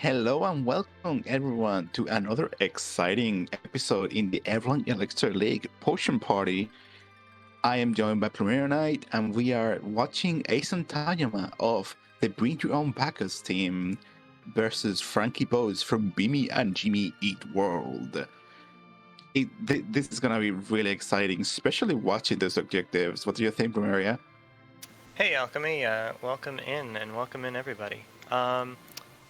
Hello and welcome everyone to another exciting episode in the Eblan Elixir League Potion Party. I am joined by Premier Knight and we are watching Eizan Tajama of the Bring Your Own Bacchus team versus frankiebones from Bimmy and Jimmy Eat World. This is gonna be really exciting, especially watching those objectives. What do you think, Primaria? Hey Alchemy, welcome in everybody.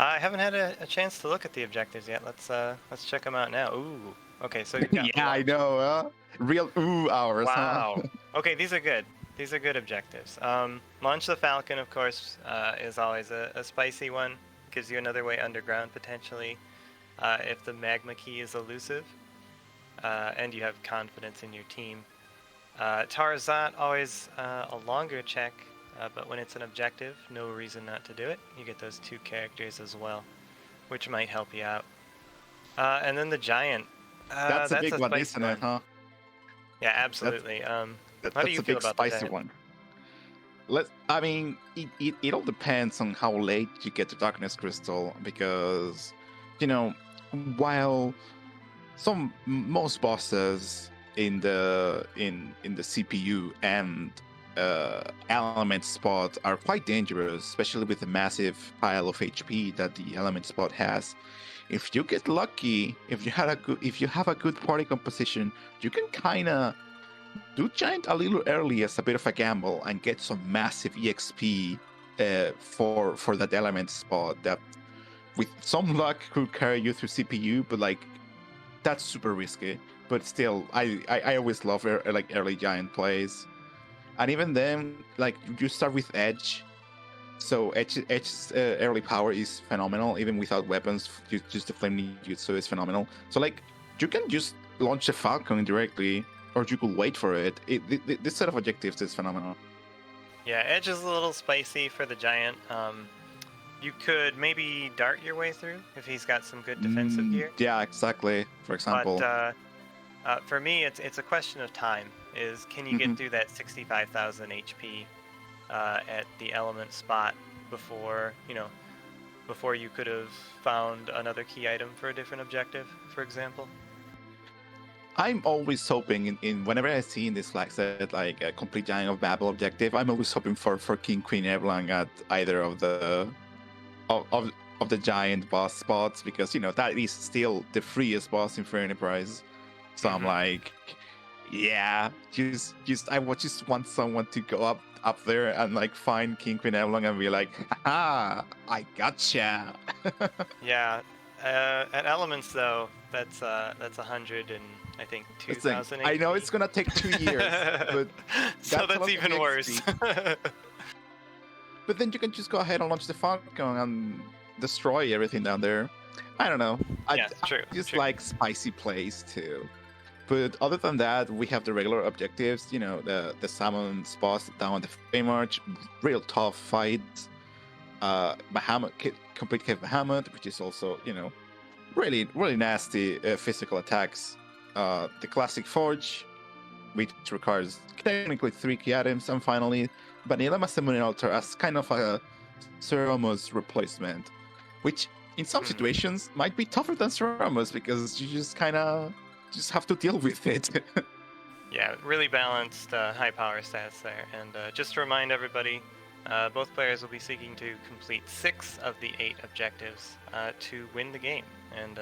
I haven't had a chance to look at the objectives yet. Let's check them out now. Ooh, okay, so you've got Yeah, I know, real hours, huh? wow. Okay, these are good. These are good objectives. Launch the Falcon, of course, is always a spicy one. Gives you another way underground potentially, if the magma key is elusive, and you have confidence in your team. Tarzat, always a longer check, but when it's an objective, no reason not to do it. You get those two characters as well, which might help you out. And then the Giant. That's a big one, isn't it, huh? Yeah, absolutely. How That's do you a feel big about the spicy Giant? one. It all depends on how late you get to Darkness Crystal because, you know, while most bosses in the CPU and element spot are quite dangerous, especially with the massive pile of HP that the element spot has. If you get lucky, if you have a good party composition, you can kind of do Giant a little early as a bit of a gamble and get some massive EXP for that element spot that with some luck could carry you through CPU, but like that's super risky. But still, I always love like early Giant plays, and even then, like you start with Edge, so Edge's early power is phenomenal, even without weapons. Just the flame jutsu is phenomenal. So like you can just launch the Falcon directly, or you could wait for it. This set of objectives is phenomenal. Yeah, Edge is a little spicy for the Giant. You could maybe dart your way through if he's got some good defensive gear. Yeah, exactly. For example. But for me, it's a question of time. Is can you get through that 65,000 HP at the element spot before you could have found another key item for a different objective, for example? I'm always hoping in whenever I see in this flag set like a complete Giant of Babel objective, I'm always hoping for King Queen Eblan at either of the the Giant boss spots because that is still the freest boss in Free Enterprise. So I'm like, yeah, I would just want someone to go up there and like find King Queen Eblan and be like, haha, I gotcha. Yeah, at Elements though, that's 100 and I think 2,000. I know it's gonna take 2 years, but so that's even worse. But then you can just go ahead and launch the Falcon and destroy everything down there. I don't know. Yeah, true. I just true. like spicy plays too. But other than that, we have the regular objectives. The salmon spots down the Flame March, real tough fights. Bahamut, complete cave Bahamut, which is also really really nasty physical attacks. The classic Forge, which requires technically 3 key items, and finally Vanilla Masamune Altar as kind of a Ceramos replacement, which in some situations might be tougher than Ceramos because you just have to deal with it. Yeah, really balanced high power stats there. And just to remind everybody, both players will be seeking to complete 6 of the 8 objectives to win the game. And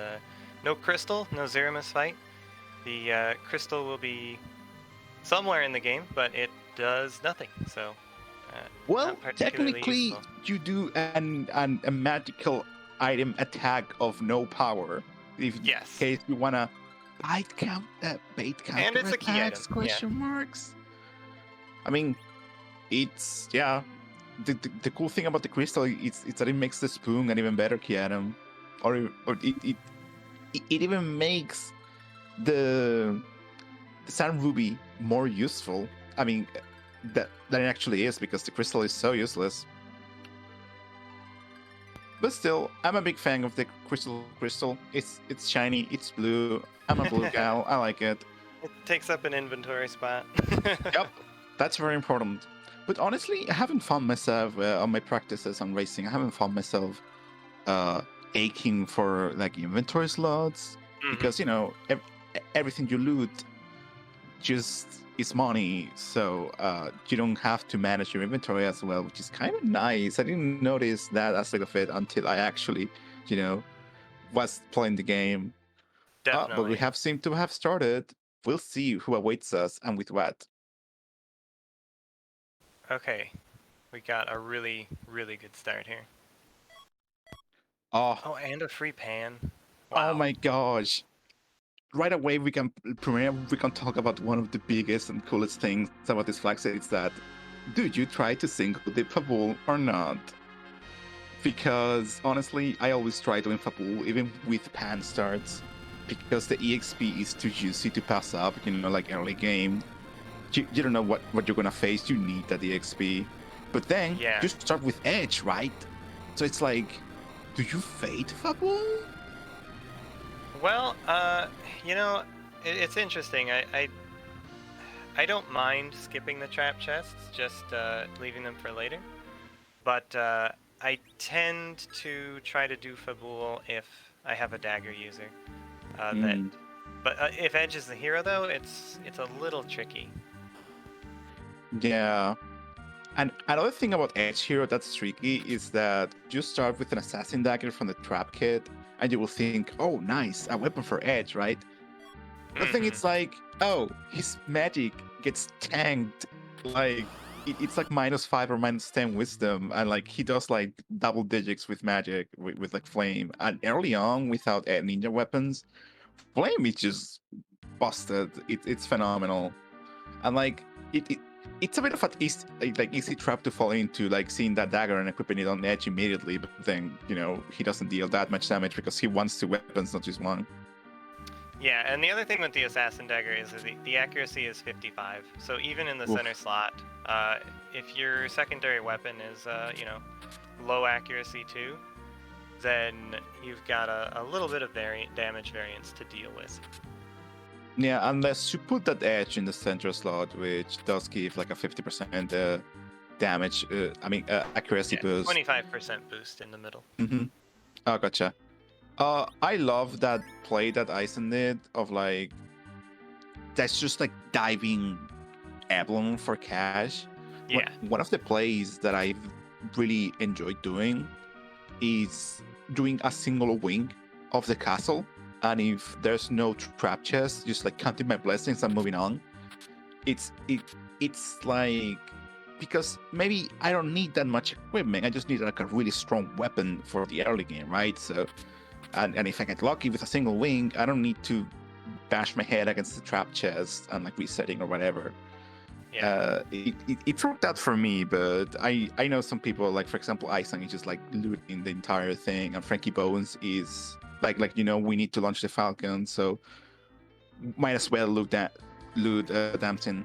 no crystal, no Zeramus fight. The crystal will be somewhere in the game, but it does nothing. So, well, technically, you do a magical item attack of no power. In case you wanna bait count, and it's a key item. Question marks. I mean, it's The cool thing about the crystal is that it makes the spoon an even better key item, or it even makes the Sand Ruby more useful. I mean, that it actually is because the crystal is so useless. But still, I'm a big fan of the crystal. It's shiny, it's blue. I'm a blue gal. I like it. It takes up an inventory spot. Yep, that's very important. But honestly, I haven't found myself on my practices on racing. I haven't found myself aching for like inventory slots Mhm. because everything you loot just is money, so you don't have to manage your inventory as well, which is kind of nice. I didn't notice that aspect of it until I actually, you know, was playing the game. But we Definitely. have seemed to have started. We'll see who awaits us and with what. Okay, we got a really, really good start here. Oh, Oh, and a free pan. oh Wow. my gosh! Right away, we can talk about one of the biggest and coolest things about this flag set. It's that, do you try to single the Fabul or not? Because honestly, I always try doing Fabul, even with pan starts, because the EXP is too juicy to pass up, like early game. You don't know what you're gonna face, you need that EXP. But then, Yeah. you start with Edge, right? So it's like, do you fade Fabul? Well, it's interesting. I don't mind skipping the trap chests, just leaving them for later. But I tend to try to do Fabul if I have a dagger user. But if Edge is the hero, though, it's a little tricky. Yeah. And another thing about Edge Hero that's tricky is that you start with an assassin dagger from the trap kit, and you will think, oh, nice, a weapon for Edge, right? But then it's like, oh, his magic gets tanked. Like, it's like -5 or -10 wisdom, and like he does like double digits with magic with like flame. And early on, without ninja weapons, flame is just busted. It's phenomenal. And like it's a bit of an easy trap to fall into, like seeing that dagger and equipping it on Edge immediately, but then he doesn't deal that much damage because he wants 2 weapons, not just 1. Yeah, and the other thing with the assassin dagger is that the accuracy is 55. So even in the Oof. center slot, if your secondary weapon is low accuracy too, then you've got a little bit of damage variance to deal with. Yeah, unless you put that Edge in the center slot, which does give like a 50% damage. Accuracy boost. 25% boost in the middle. Mm-hmm. Oh, gotcha. I love that play that Eizan did of like that's just like diving Eblan for cash. Yeah. One of the plays that I've really enjoyed doing is doing a single wing of the castle, and if there's no trap chest, just like counting my blessings and moving on. It's like, because maybe I don't need that much equipment, I just need like a really strong weapon for the early game, right? So and if I get lucky with a single wing, I don't need to bash my head against the trap chest and like resetting or whatever. Yeah. It worked out for me, but I know some people, like for example Eizan is just like looting the entire thing, and frankiebones is like we need to launch the Falcon, so might as well loot Damson.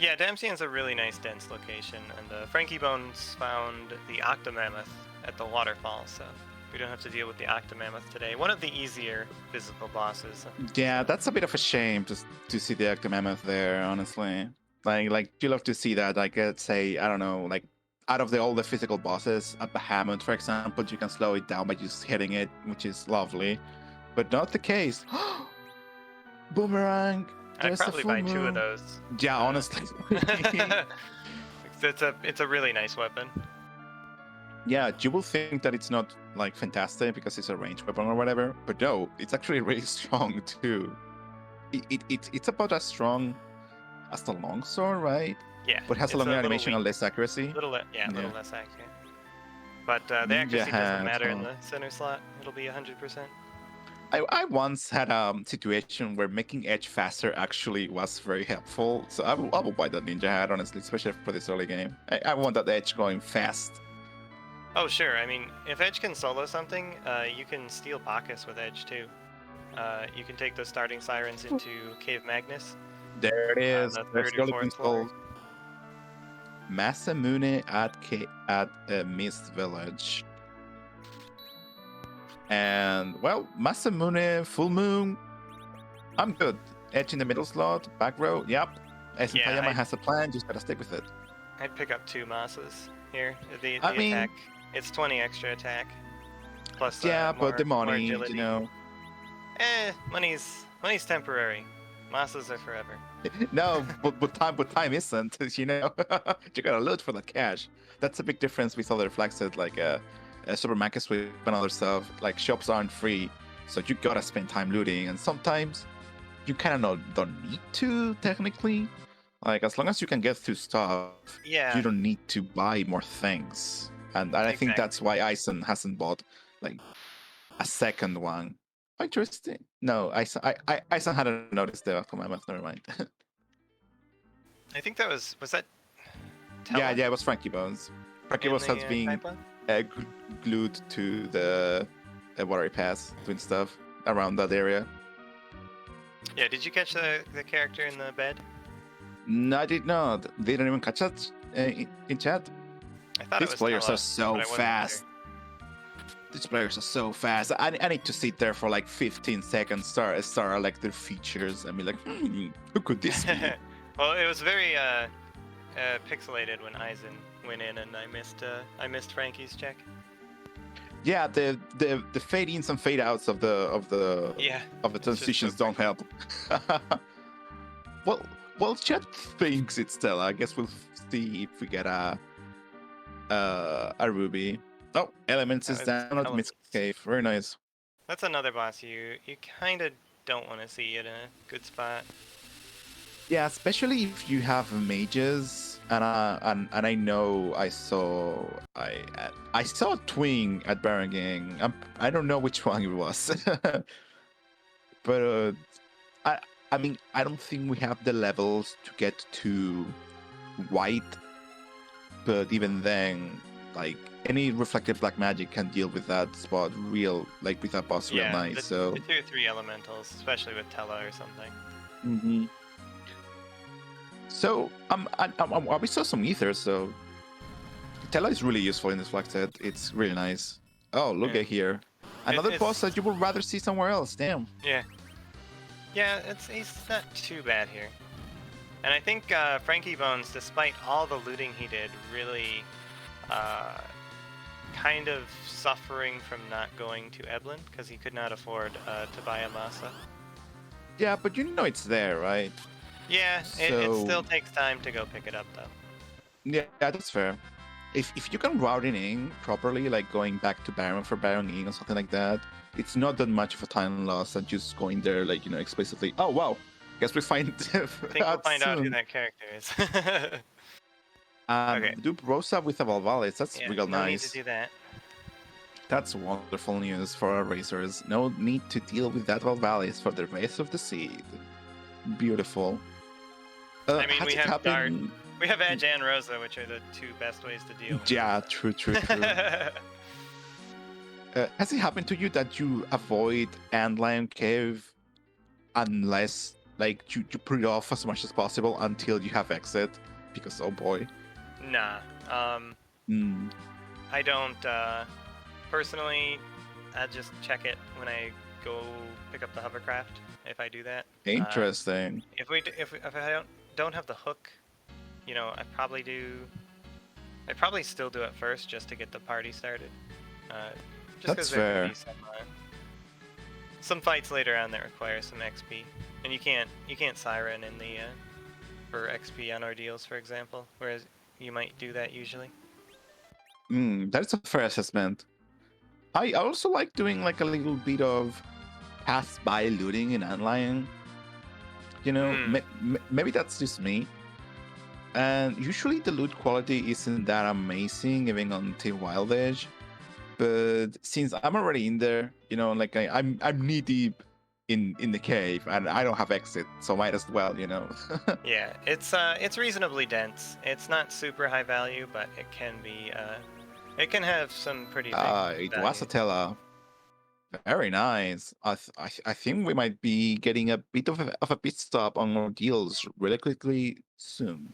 Yeah, Damsian's a really nice dense location, and frankiebones found the Octomammoth at the waterfall, so we don't have to deal with the Octomammoth today. One of the easier physical bosses. Yeah, that's a bit of a shame to see the Octomammoth there, honestly. Like you love to see that, like let's say, I don't know, like out of all the physical bosses, at Bahamut, for example, you can slow it down by just hitting it, which is lovely. But not the case. Boomerang! I'd There's the probably full buy 2 of moon. those. Yeah, honestly. It's a really nice weapon. Yeah, you will think that it's not like fantastic because it's a ranged weapon or whatever, but no, it's actually really strong too. It's about as strong as the longsword, right? Yeah, But has a it's longer little animation weak. and less accuracy. A little less accurate. But the Ninja accuracy doesn't hat, matter in the center slot. It'll be 100%. I once had a situation where making Edge faster actually was very helpful, so I will buy that Ninja hat, honestly, especially for this early game. I want that Edge going fast. Oh, sure. I mean, if Edge can solo something, you can steal Bacchus with Edge, too. You can take those starting sirens into Cave Magnus. There it is. The There's 3rd or early 4th floor. installs. Masamune at Mist Village. And well, Masamune, full moon. I'm good. Edge in the middle slot, back row. Yep. Eizan has a plan. Just gotta stick with it. I'd pick up 2 Masas here. The I mean, attack. It's 20 extra attack. Plus, Yeah, but the more money, agility. you know. Money's temporary. Masses are forever. No, but time isn't. You know, you gotta loot for that cash. That's a big difference with other flexes like supermarkets with and other stuff. Like shops aren't free, so you gotta spend time looting. And sometimes you kind of don't need to technically. Like as long as you can get through stuff, Yeah. you don't need to buy more things. And I think Exactly. that's why Eizan hasn't bought like a second one. Oh, interesting. No, Eizan hadn't noticed the commandment. Never mind. I think that was that Yeah, Tella it was Frankie Bones. Frankie in Bones has the been pipeline? glued to the watery pass, doing stuff around that area. Yeah, did you catch the character in the bed? No, I did not. They didn't even catch that in chat. I thought These it was players Tella, are so but I wasn't fast. sure. These players are so fast. I need to sit there for like 15 seconds, start like their features, and be like, who could this be? Well, it was very pixelated when Eizan went in, and I missed Frankie's check. Yeah, the fade ins and fade outs of the Yeah. transitions don't help. well, chat thinks it's Stella. I guess we'll see if we get a ruby. Oh, elements is down at Mid Cave. Very nice. That's another boss you kind of don't want to see it in a good spot. Yeah, especially if you have mages, and I know I saw a twin at Baranging. I don't know which one it was, but I mean I don't think we have the levels to get to white. But even then, like any reflective black magic can deal with that spot with that boss real nice. The 2 or 3 elementals, especially with Tella or something. Mm-hmm. So we saw some ethers, so Tella is really useful in this flexed. It's really nice. Oh, look at here. Another boss that you would rather see somewhere else. Damn. Yeah. Yeah, he's not too bad here. And I think Frankie Bones, despite all the looting he did, really kind of suffering from not going to Eblan because he could not afford to buy a Masa. Yeah, but you know it's there, right? Yeah, it still takes time to go pick it up, though. Yeah, that's fair. If you can route it in properly, like going back to Baron for Baron in or something like that, it's not that much of a time loss than just going there, like, explicitly. Oh, wow. Guess we find I think we'll find out who that character is. Okay. Do Rosa with a Valvalis. That's real no nice. need to do that. That's wonderful news for our racers. No need to deal with that Valvalis for the rest of the seed. Beautiful. I mean, we have Dart. We have Edge and Rosa, which are the 2 best ways to deal with it. Yeah, true. Has it happened to you that you avoid Antlion Cave unless, like, you put it off as much as possible until you have exit? Because, oh boy. Nah. I don't, personally, I just check it when I go pick up the hovercraft, if I do that. Interesting. If I don't have the hook, I'd probably still do it first just to get the party started. Just That's fair. Be some fights later on that require some XP, and you can't siren in the for XP on Ordeals, for example, whereas you might do that usually. That's a fair assessment. I also like doing like a little bit of pass-by looting in Antlion. Maybe that's just me. And usually the loot quality isn't that amazing, even on Team Wild Edge. But since I'm already in there, like I'm knee deep in the cave, and I don't have exit, so might as well, Yeah, it's reasonably dense. It's not super high value, but it can be. It can have some pretty big it value. was a Tella. Very nice. I think we might be getting a bit of a pit stop on Ordeals really quickly soon.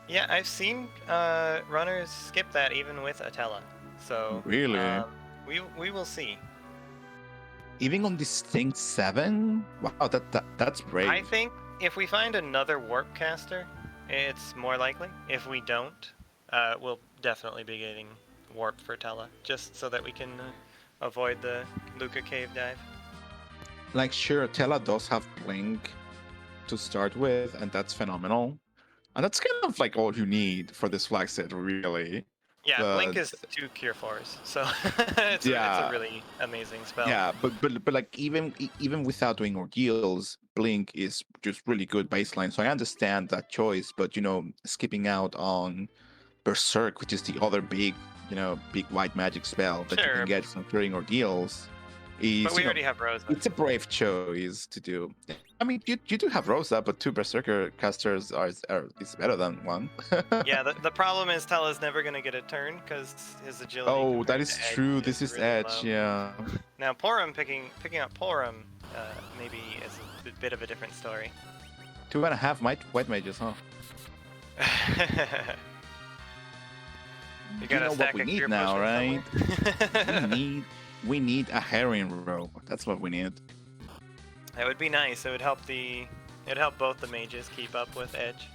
Yeah, I've seen runners skip that even with Atella. So really, we will see. Even on Distinct 7? Wow, that's brave. I think if we find another warp caster, it's more likely. If we don't, we'll definitely be getting warp for Tella, just so that we can avoid the Luca cave dive. Like, sure, Tela does have Blink to start with, and that's phenomenal. And that's kind of like all you need for this flag set, really. Yeah, Blink But is 2 Cure 4s, so it's a yeah, really amazing spell. yeah, but like even without doing Ordeals, Blink is just really good baseline. So I understand that choice, but skipping out on Berserk, which is the other big white magic spell that you can Sure, get from clearing Ordeals, but is we already have Rosa. it's a brave choice to do. I mean, you do have Rosa, but 2 Berserker casters is better than 1. Yeah, the problem is Tela's never going to get a turn because his agility Oh, that compared is to Edge true. This is really Edge, low. yeah. Now Porum picking up Porum maybe is a bit of a different story. 2.5 white mages, huh? You got know a what stack we of need cure now, potions right? somewhere? we need a herring row. That's what we need. That would be nice. It'd help both the mages keep up with Edge.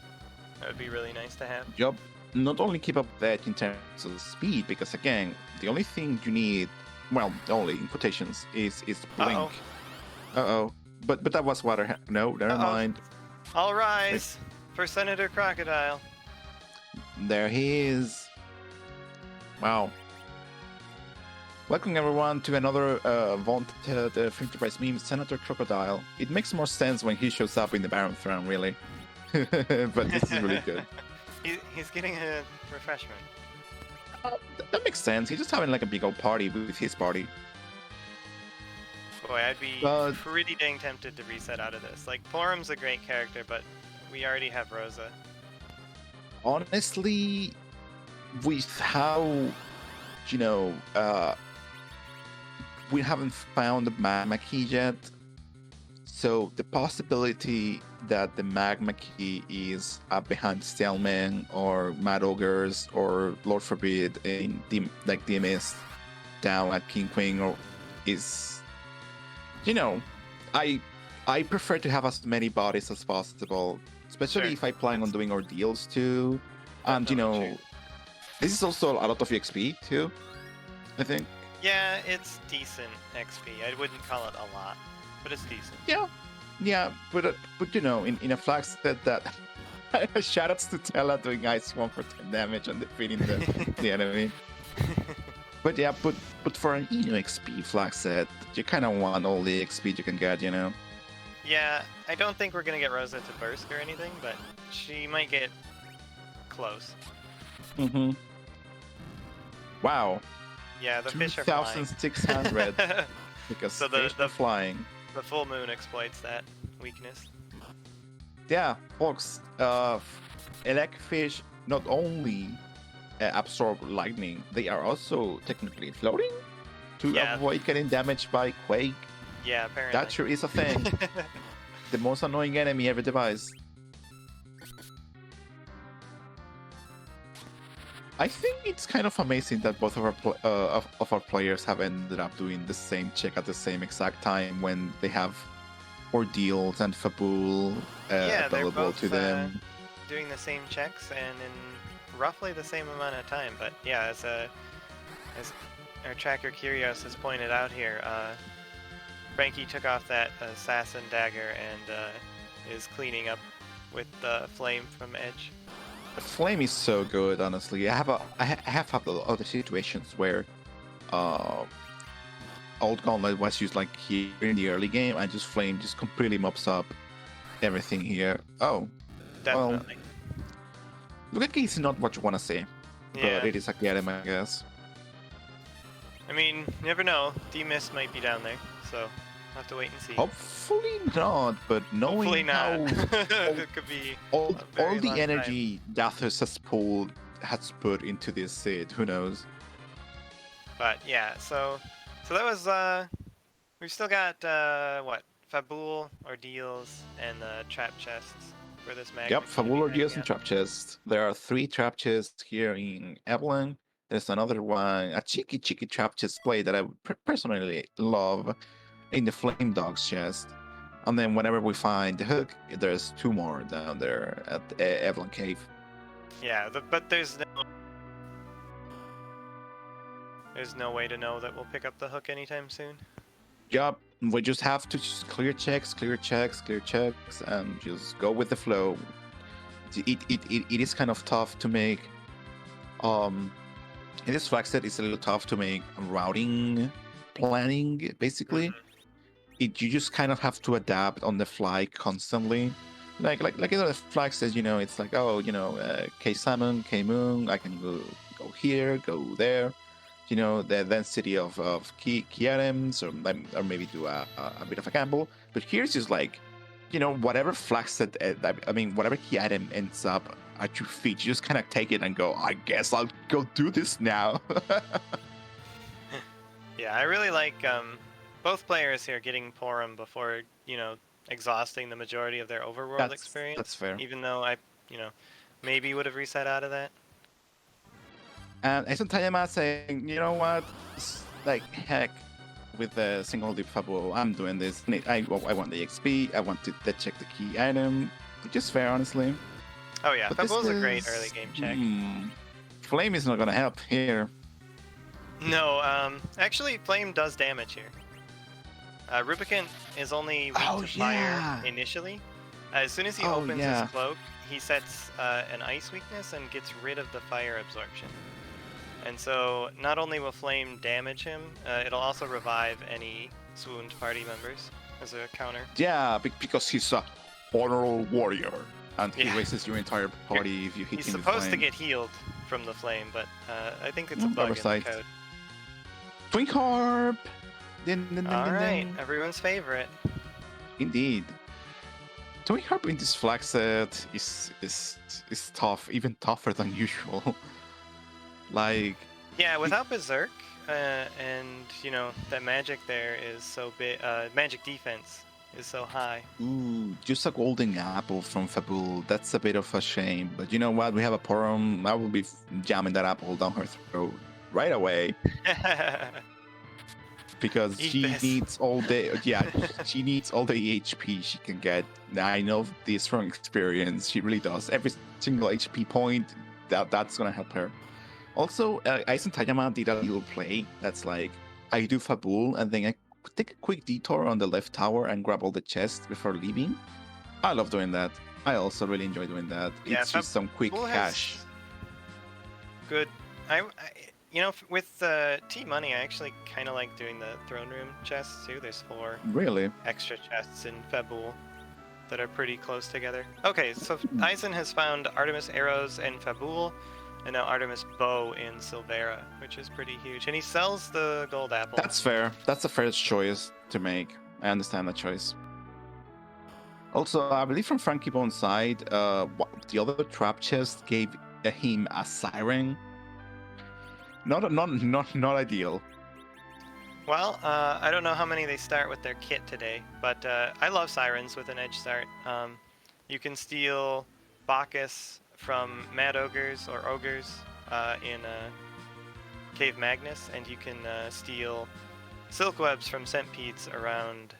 That would be really nice to have. Yup. Not only keep up with Edge in terms of speed, because again, the only thing you need, well, only in quotations, is Blink. Uh-oh. But that was water. No, never mind. All rise for Senator Crocodile. There he is. Wow. Welcome everyone to another vaunted Free Price meme, Senator Crocodile. It makes more sense when he shows up in the Baron Throne, really. But this is really good. He's getting a refreshment. That makes sense. He's just having like a big old party with his party. Boy, I'd be pretty dang tempted to reset out of this. Like, Porum's a great character, but we already have Rosa. Honestly, with how, we haven't found the magma key yet. So the possibility that the magma key is up behind Staleman or Mad Ogres or Lord Forbid in the mist down at King Queen or is, I prefer to have as many bodies as possible, especially if I plan on doing Ordeals too. And this is also a lot of EXP too, I think. Yeah, it's decent XP. I wouldn't call it a lot, but it's decent. Yeah, but in a flag set that shoutouts to Tela doing Ice 1 for 10 damage and defeating the enemy. But yeah, but for an XP flag set, you kind of want all the XP you can get, Yeah, I don't think we're gonna get Rosa to burst or anything, but she might get close. Wow. Yeah, the fish are flying. 2,600 because so fish are flying. The full moon exploits that weakness. Yeah, folks. Elecfish not only absorb lightning, they are also technically floating to avoid getting damaged by Quake. Yeah, apparently. That sure is a thing. The most annoying enemy ever devised. I think it's kind of amazing that both of our players have ended up doing the same check at the same exact time when they have Ordeals and Fabul available to them. Doing the same checks and in roughly the same amount of time. But yeah, as our tracker Curios has pointed out here, Frankie took off that assassin dagger and is cleaning up with the flame from Edge. Flame is so good, honestly. I have had other situations where Old Gauntlet was used like here in the early game, and just Flame just completely mops up everything here. Oh, definitely. Well, Luca is not what you want to see, but it is a Gatem, I guess. I mean, you never know. D-Mist might be down there, so we'll have to wait and see. Hopefully not, but knowing Hopefully not. how it could be all the energy Dathus has put into this Sid, who knows? But yeah, so that was we've still got what? Fabul, Ordeals, and the trap chests for this magma. Yep, Fabul, Ordeals, and trap chests. There are 3 trap chests here in Eblan. There's another one, a cheeky trap chest play that I personally love in the Flame Dogs chest. And then whenever we find the hook, there's 2 more down there at the Eblan Cave. Yeah, but there's There's no way to know that we'll pick up the hook anytime soon. Yup, we just have to just clear checks, and just go with the flow. It is kind of tough to make. In this flag set, it's a little tough to make routing planning. Basically, you just kind of have to adapt on the fly constantly. Like the flag says, it's like, oh, K Salmon, K Moon, I can go here, go there. The density of key items, or maybe do a bit of a gamble. But here's just like, whatever flag set, whatever key item ends up at your feet, you just kind of take it and go, I guess I'll go do this now. Yeah, I really like both players here getting Porum before, exhausting the majority of their overworld experience. That's fair. Even though I, maybe would have reset out of that. And Eizan Tayama saying, you know what, like, heck with the single deep Fabul, I'm doing this. I want the XP, I want to check the key item, which is fair, honestly. Oh yeah, Fabul's a great early game check. Flame is not gonna help here. No, actually Flame does damage here. Rubicant is only weak to fire initially. As soon as he opens his cloak, he sets an ice weakness and gets rid of the fire absorption. And so not only will Flame damage him, it'll also revive any swooned party members as a counter. Yeah, because he's a honorable warrior, and he raises your entire party if you hit him with flame. He's supposed to get healed from the flame, but I think it's a bug in the code. Twin Harp! Alright, everyone's favorite. Indeed. Twin Harp in this flag set is tough, even tougher than usual. Like, yeah, without Berserk, and that magic there is so big. Magic defense is so high. Ooh, just a golden apple from Fabul. That's a bit of a shame. But you know what? We have a Porum. I will be jamming that apple down her throat right away. Because she needs all the she needs all the HP she can get. I know this from experience. She really does. Every single HP point that's gonna help her. Also, Eizan Tayama did a little play that's like, I do Fabul and then I take a quick detour on the left tower and grab all the chests before leaving. I love doing that. I also really enjoy doing that. Yeah, it's just some quick cash. Good. With T-Money, I actually kind of like doing the throne room chests too. There's 4 extra chests in Fabul that are pretty close together. Okay, so Eizan has found Artemis arrows in Fabul, and now Artemis bow in Silvera, which is pretty huge. And he sells the gold apple. That's fair. That's the fairest choice to make. I understand that choice. Also, I believe from frankiebones' side, the other trap chest gave him a siren. Not ideal. Well, I don't know how many they start with their kit today, but I love sirens with an edge start. You can steal Bacchus from Mad Ogres or Ogres in Cave Magnus, and you can steal silk webs from centipedes around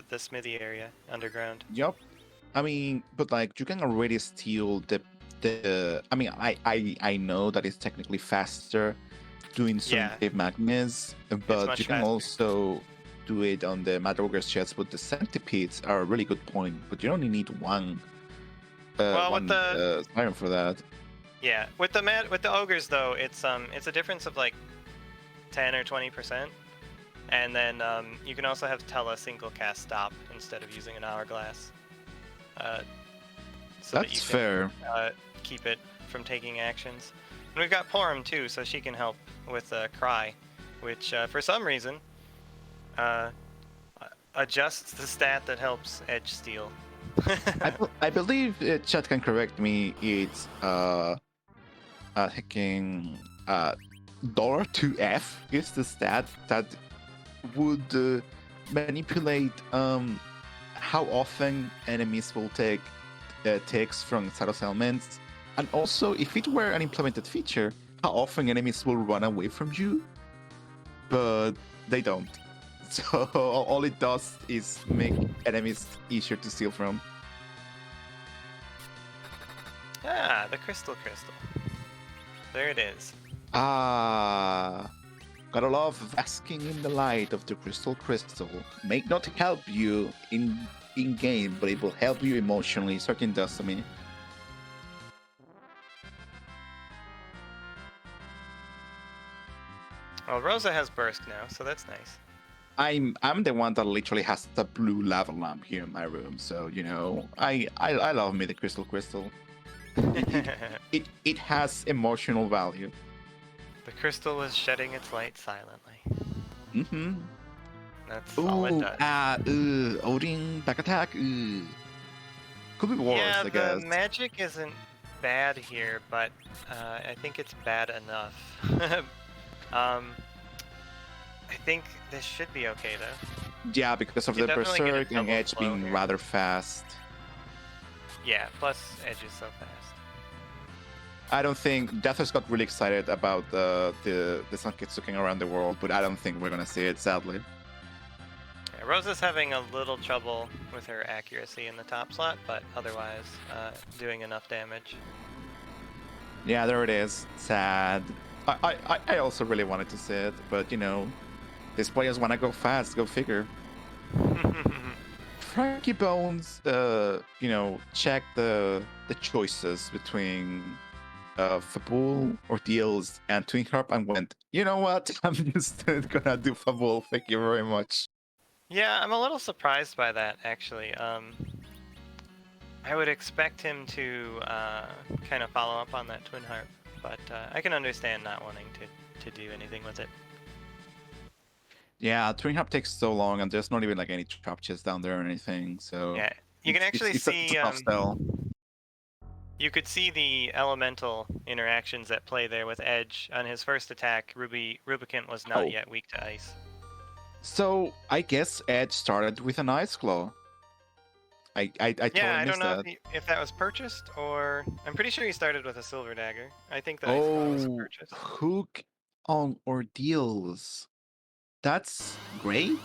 the smithy area underground. Yup. I mean, but like you can already steal the I mean, I know that it's technically faster doing some Cave Magnus, but you can also do it on the Mad Ogres chest. But the centipedes are a really good point. But you only need one. With the siren for that. Yeah, with the ogres though, it's a difference of like 10 or 20%, and then you can also have Tella single cast stop instead of using an hourglass. So that's fair. Keep it from taking actions. And we've got Porum too, so she can help with Cry, which for some reason adjusts the stat that helps edge steal. I believe chat can correct me. It's hacking $2F is the stat that would manipulate how often enemies will take takes from Status elements, and also if it were an implemented feature, how often enemies will run away from you. But they don't. So all it does is make enemies easier to steal from. Ah, the crystal. There it is. Ah. Gotta love basking in the light of the crystal. May not help you in game, but it will help you emotionally. Certain does to me. Well, Rosa has burst now, so that's nice. I'm the one that literally has the blue lava lamp here in my room, so you know I love me the crystal. It has emotional value. The crystal is shedding its light silently. Mm-hmm. That's all it does. Odin back attack. Could be worse, Yeah, I the guess. magic isn't bad here, but I think it's bad enough. I think this should be okay though. Yeah, because of You're the definitely gonna berserk and double edge flow being here. rather fast. Yeah, plus edge is so fast. I don't think Deathers got really excited about the Sanketsuken around the world, but I don't think we're gonna see it, sadly. Yeah, Rosa's having a little trouble with her accuracy in the top slot, but otherwise doing enough damage. Yeah, there it is. Sad. I also really wanted to see it, but you know, these players want to go fast. Go figure. frankiebones, you know, check the choices between Fabul, Ordeals, and Twin Harp, and went, you know what? I'm just gonna do Fabul. Thank you very much. Yeah, I'm a little surprised by that actually. I would expect him to kind of follow up on that twin harp, but I can understand not wanting to do anything with it. Yeah, Twin Harp takes so long, and there's not even like any trap chests down there or anything. So Yeah, you can actually it's see. a tough sell. You could see the elemental interactions at play there with Edge. On his first attack, Rubicant was not yet weak to ice. So I guess Edge started with an Ice Claw. I totally I don't missed know that. if that was purchased or I'm pretty sure he started with a silver dagger. I think the ice claw was purchased. Hook on Ordeals. That's great,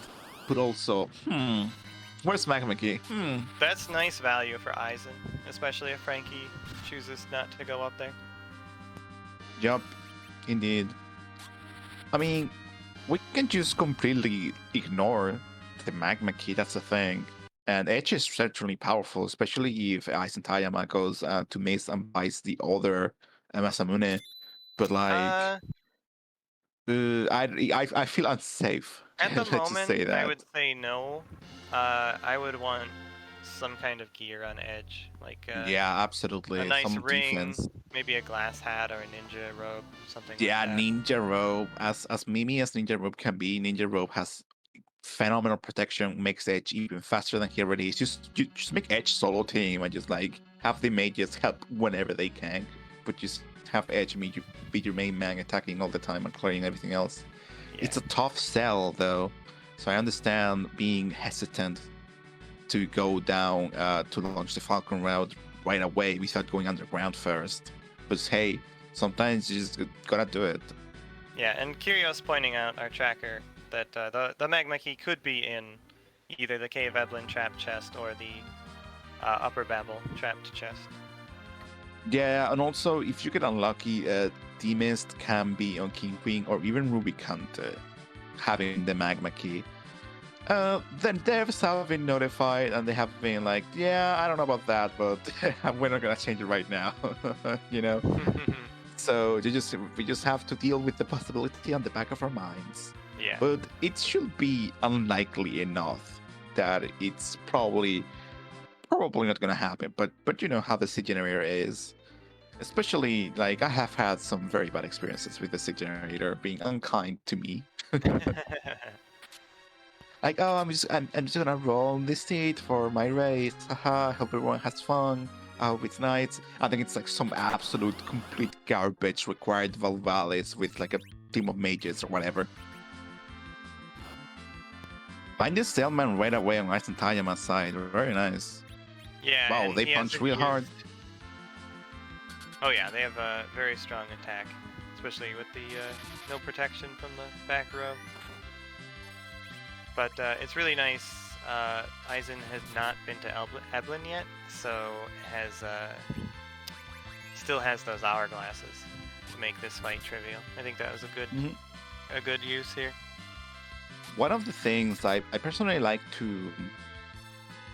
but also, where's Magmaki? That's nice value for Eizan, especially if Frankie chooses not to go up there. Yup, indeed. I mean, we can just completely ignore the Magma Key, that's the thing. And Edge is certainly powerful, especially if Aizen Tayama goes to Mace and buys the other Masamune. But like, I feel unsafe. At the Let's just moment, say I that. would say no. I would want some kind of gear on Edge, like Yeah, a absolutely. nice Some ring, defense. maybe a glass hat or a ninja robe, something Yeah, like that. Ninja Robe. As Mimi as Ninja Robe can be, Ninja Robe has phenomenal protection, makes Edge even faster than he already is. Just make Edge solo team and just like have the mages help whenever they can, but just have Edge be your main man attacking all the time and clearing everything else. Yeah. It's a tough sell though, so I understand being hesitant to go down to launch the Falcon route right away without going underground first. But hey, sometimes you just gotta do it. Yeah, and Kyrios pointing out, our tracker, that the Magma Key could be in either the Cave Eblan trapped chest or the Upper Babel trapped chest. Yeah, and also if you get unlucky, D-Mist can be on King Queen or even Rubicant having the Magma Key. Then devs have been notified and they have been like, yeah, I don't know about that, but we're not gonna change it right now, you know. So we just have to deal with the possibility on the back of our minds. Yeah. But it should be unlikely enough that it's probably not gonna happen. But you know how the seed generator is. Especially like I have had some very bad experiences with the seed generator being unkind to me. Like, oh, I'm just gonna roll this seed for my race. Haha, I hope everyone has fun. I hope it's nice. I think it's like some absolute complete garbage required Valvalis with like a team of mages or whatever. Find this Sailman right away on Ice and Tayama's side. Very nice. Yeah. Wow, they punch real hard. Oh yeah, they have a very strong attack, especially with the no protection from the back row. But it's really nice. Eizan has not been to Eblan yet, so has still has those hourglasses to make this fight trivial. I think that was a good a good use here. One of the things I personally like to.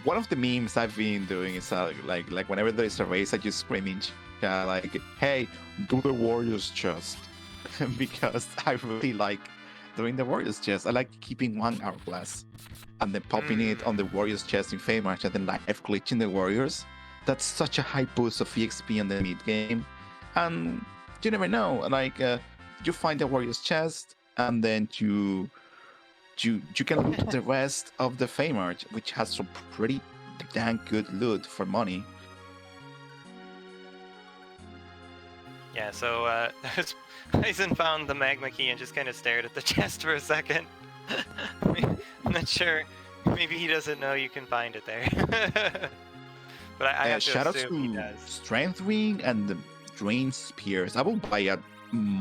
One of the memes I've been doing is like whenever there's a race, I just scream in chat like, "Hey, do the Warriors chest," because I really like doing the Warriors chest. I like keeping one hourglass and then popping it on the Warriors chest in Feymarch and then live glitching the Warriors. That's such a high boost of EXP in the mid game, and you never know. Like you find the Warriors chest and then you can loot the rest of the Feymarch, which has some pretty dang good loot for money. Yeah, so Eizan found the magma key and just kind of stared at the chest for a second. I'm not sure. Maybe he doesn't know you can find it there. But I have to Shout out assume he to does. Strength Ring and the Drain Spears. I will buy a.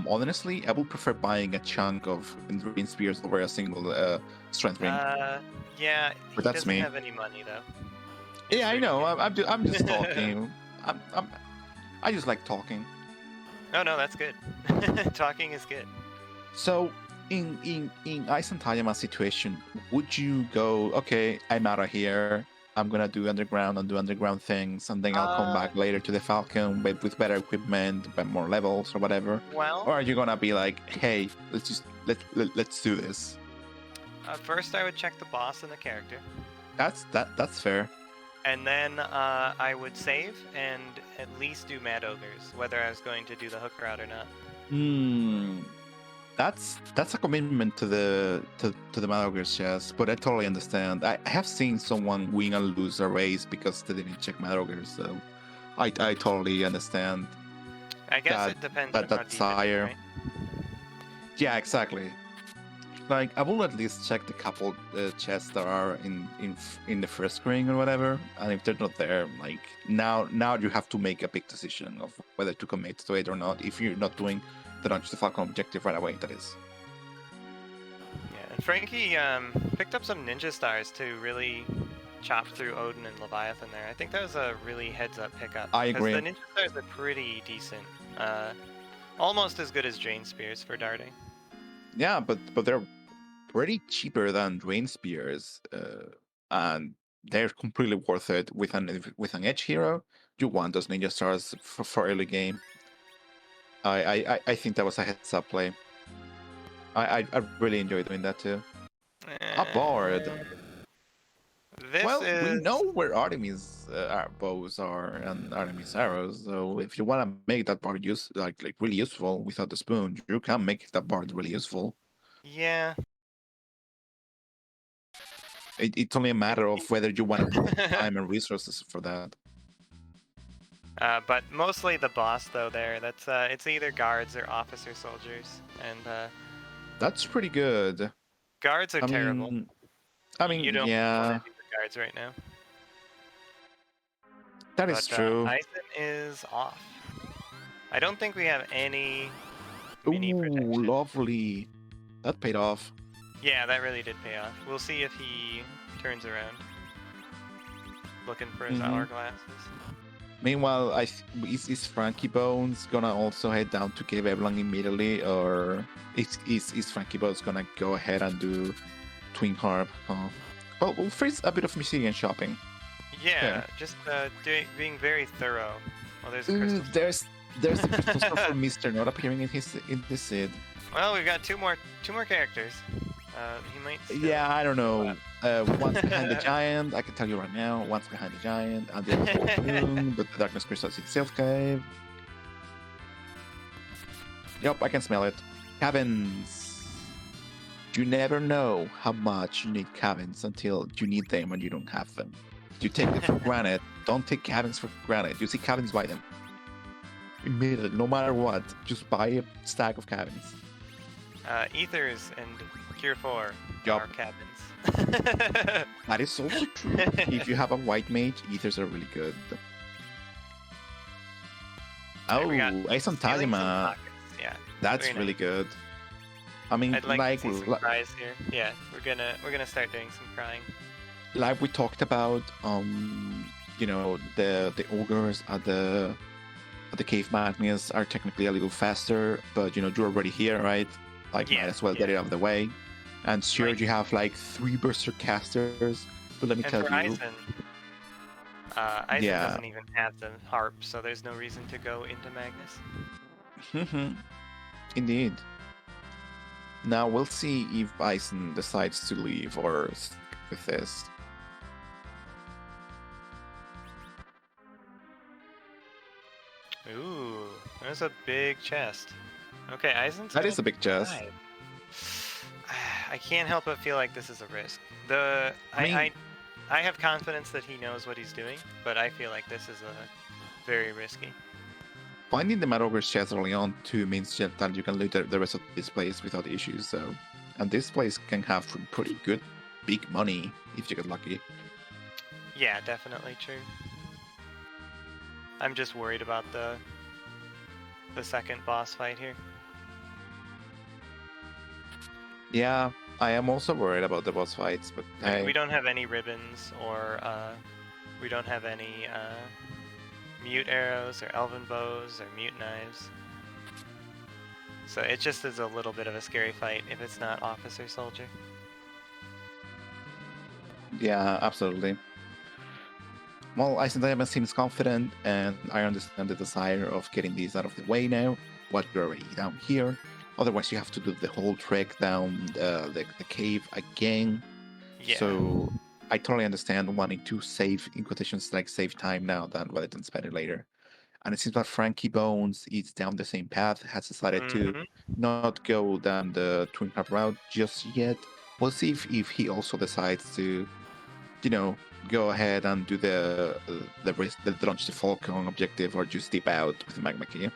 Honestly, I will prefer buying a chunk of Drain Spears over a single Strength Ring. Yeah, But he that's doesn't me. have any money though. Yeah, I know. I'm just talking. I just like talking. Oh no, that's good. Talking is good. So in Eizan Tajama's situation, would you go, okay, I'm out of here, I'm gonna do underground and do underground things, and then I'll come back later to the Falcon with better equipment, but more levels or whatever? Well, Or are you gonna be like, hey, let's do this? first I would check the boss and the character. That's fair. And then I would save and at least do Mad Ogres, whether I was going to do the hook route or not. That's a commitment to the Mad Ogres chest, but I totally understand. I have seen someone win and lose a race because they didn't check Mad Ogres, so I totally understand. I guess it depends on that desire. right? Yeah, exactly. Like I will at least check the couple chests that are in the first ring or whatever, and if they're not there, like now you have to make a big decision of whether to commit to it or not. If you're not doing the Dungeon to Falcon objective right away, that is. Yeah, and Frankie picked up some ninja stars to really chop through Odin and Leviathan there. I think that was a really heads-up pickup. I agree. Because the ninja stars are pretty decent. Almost as good as Drain Spears for darting. Yeah, but they're pretty cheaper than Drain Spears, and they're completely worth it with an edge hero. You want those ninja stars for early game. I think that was a heads up play. I really enjoy doing that too. A bard. We know where Artemis bows are and Artemis arrows. So if you want to make that bard like really useful without the spoon, you can make that bard really useful. Yeah. It's only a matter of whether you want to put time and resources for that. But mostly the boss though there. That's it's either guards or officer soldiers, and that's pretty good. Guards are terrible. I mean, you don't yeah. want to do the guards right now. That is true. Eizan is off. I don't think we have any mini Ooh, protection. Lovely. That paid off. Yeah, that really did pay off. We'll see if he turns around. Looking for his hourglasses. Meanwhile, is frankiebones gonna also head down to Cave Eblan immediately, or is frankiebones gonna go ahead and do Twin Harp? Well, we'll face a bit of Mycelian shopping. Yeah, just being very thorough. Well, there's a crystal. There's a crystal store for Mr. not appearing in this seed. Well, we've got two more characters. He might. Yeah, I don't know. One's behind the giant. I can tell you right now. One's behind the giant, and the other but the darkness crystal is in Stealth Cave. Yep, I can smell it. Cabins. You never know how much you need cabins until you need them and you don't have them. You take them for granted. Don't take cabins for granted. You see cabins, buy them. Immediately, no matter what, just buy a stack of cabins. Ethers and Cure 4 Yup. are cabins. That is also true. If you have a white mage, ethers are really good. Oh, Eizan Tajama. Yeah, that's really good. I mean, I'd like to see some cries here. Yeah, we're gonna start doing some crying. Like we talked about, you know, the ogres at the cave madness are technically a little faster, but you know you're already here, right? Like, Yeah, might as well get it out of the way. And sure, you have like 3 Berserk casters, but let me And tell for you, Eizan yeah, doesn't even have the harp, so there's no reason to go into Magnus. indeed. Now we'll see if Eizan decides to leave or stick with this. Ooh, there's a big chest. Okay, Eisen's That gonna is a big chest. die. I can't help but feel like this is a risk. I have confidence that he knows what he's doing, but I feel like this is a very risky. Finding the Mad Ogre's chest early on too means that you can loot the rest of this place without issues. So, and this place can have pretty good big money if you get lucky. Yeah, definitely true. I'm just worried about the second boss fight here. Yeah, I am also worried about the boss fights, but I mean, hey, we don't have any ribbons, or we don't have any mute arrows, or elven bows, or mute knives. So it just is a little bit of a scary fight if it's not officer soldier. yeah, absolutely. Well, Eisendiamond seems confident, and I understand the desire of getting these out of the way now. What we're already down here. Otherwise, you have to do the whole trek down the cave again. Yeah. So I totally understand wanting to save, in quotations, like save time now rather than spend it later. And it seems that frankiebones is down the same path, has decided to not go down the Twin Club route just yet. We'll see if he also decides to, go ahead and do the launch the Falcon objective or just dip out with the magma key.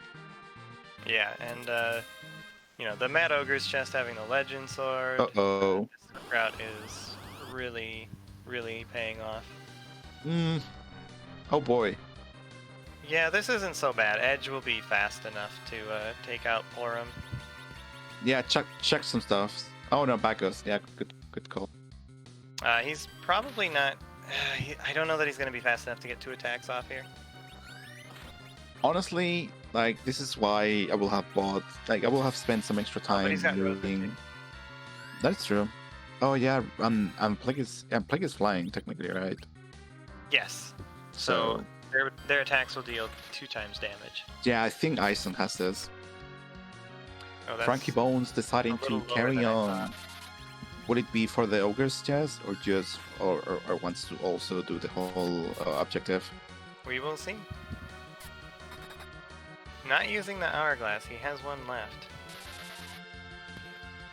Yeah, and the Mad Ogre's chest having the Legend Sword. Uh-oh. This route is really, really paying off. Oh boy. Yeah, this isn't so bad. Edge will be fast enough to take out Porum. Yeah, check some stuff. Oh no, Bacchus. Yeah, good call. He's probably not. I don't know that he's going to be fast enough to get 2 attacks off here. Honestly, like this is why I will have bought. Like I will have spent some extra time looting. That's true. Oh yeah, and Plague is flying technically, right? Yes. So their attacks will deal 2 times damage. Yeah, I think Eizan has this. Oh, frankiebones deciding to carry on. Would it be for the ogre's chest, or just or wants to also do the whole objective? We will see. Not using the hourglass, he has 1 left.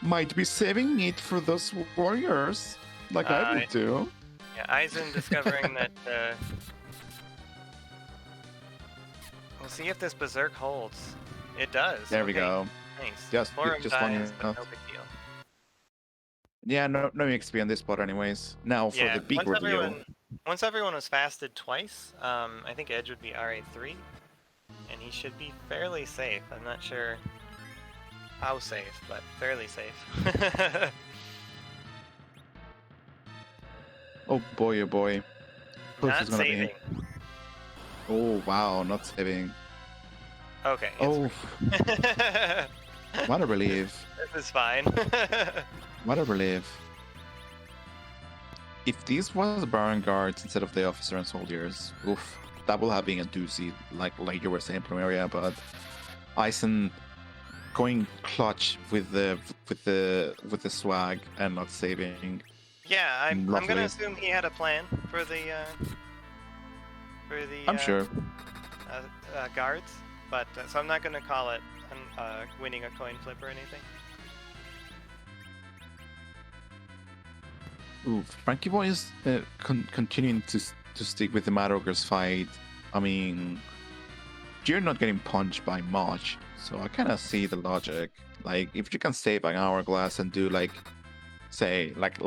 Might be saving it for those warriors, like I would do. Yeah, Eizan discovering that. We'll see if this berserk holds. It does. There we go. Nice. Just one dies, but no big deal. Yeah, no XP on this spot anyways. Now for the big reveal. Once everyone was fasted twice, I think Edge would be RA3, and he should be fairly safe. I'm not sure how safe, but fairly safe. Oh boy. Not saving. Oh wow, not saving. Okay. Oh. What a relief. This is fine. What a relief. If this was Baron Guards instead of the officer and soldiers, oof, that would have been a doozy, like you were saying, Primaria. But Eizan going clutch with the swag and not saving. Yeah, I'm gonna assume he had a plan for the I'm sure guards, but so I'm not gonna call it winning a coin flip or anything. Ooh, frankiebones is continuing to stick with the Mad Ogre's fight. I mean, you're not getting punched by much, so I kind of see the logic. Like, if you can save an hourglass and do like, say, like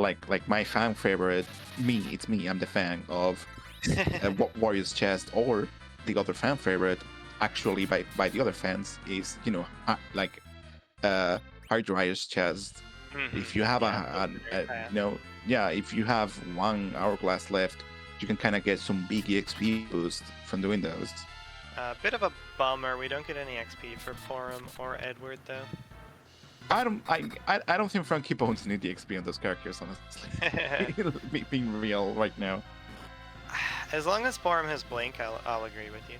my fan favorite, it's me, I'm the fan of Warrior's Chest, or the other fan favorite, actually by the other fans, is Hydrider's Chest. Mm-hmm. If you have if you have 1 hourglass left, you can kind of get some big XP boost from doing those. Bit of a bummer, we don't get any XP for Porum or Edward though. I don't think Frankie Bones need the XP on those characters, honestly. Being real right now. As long as Porum has Blink, I'll agree with you.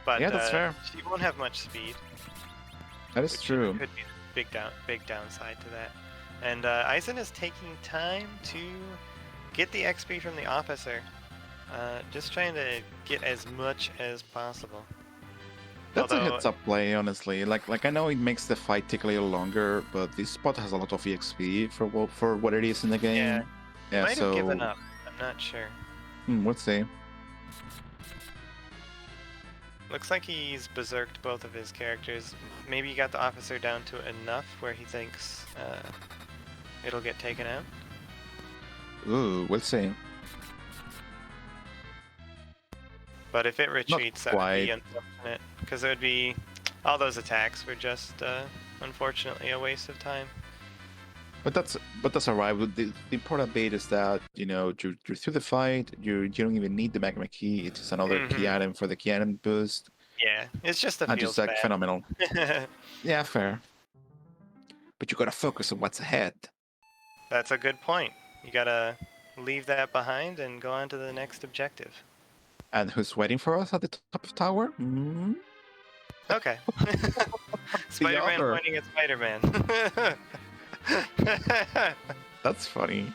But Yeah, that's fair. she won't have much speed. That is true. Could be the big downside to that. And Eizan is taking time to get the XP from the officer. Just trying to get as much as possible. That's a heads-up play, honestly. Like I know it makes the fight take a little longer, but this spot has a lot of EXP for what it is in the game. Yeah, might have given up. I'm not sure. Let's see. Looks like he's berserked both of his characters. Maybe he got the officer down to enough where he thinks it'll get taken out. Ooh, we'll see. But if it retreats, that would be unfortunate, because it would be all those attacks were just unfortunately a waste of time. But that's alright. The important bit is that you're through the fight. You don't even need the magma key. It's just another key item for the key item boost. Yeah, it's just a just like phenomenal. Yeah, fair. But you gotta focus on what's ahead. That's a good point. You gotta leave that behind and go on to the next objective. And who's waiting for us at the top of the tower? Okay. Spider-Man pointing at Spider-Man. That's funny.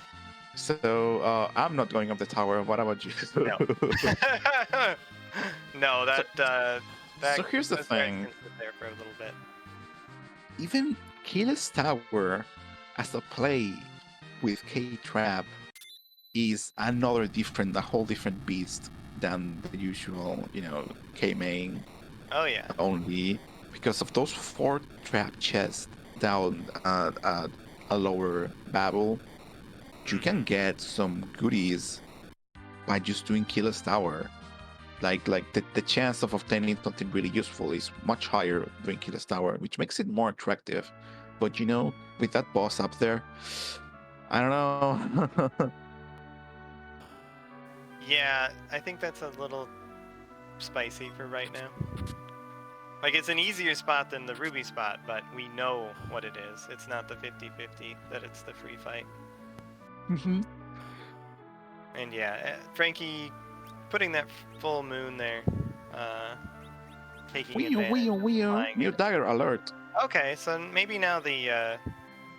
So I'm not going up the tower. What about you? No, that. So here's the thing. There for a little bit. Even Keyless Tower, as a play with K-Trap, is a whole different beast than the usual, K-main. Oh yeah. Only because of those 4 trap chests down at a lower Babel, you can get some goodies by just doing Keyless Tower. Like the chance of obtaining something really useful is much higher doing Keyless Tower, which makes it more attractive. But with that boss up there, I don't know. Yeah, I think that's a little spicy for right now. Like, it's an easier spot than the Ruby spot, but we know what it is. It's not the 50-50, that it's the free fight. And yeah, Frankie putting that full moon there, taking advantage. New dagger alert. Okay, so maybe now the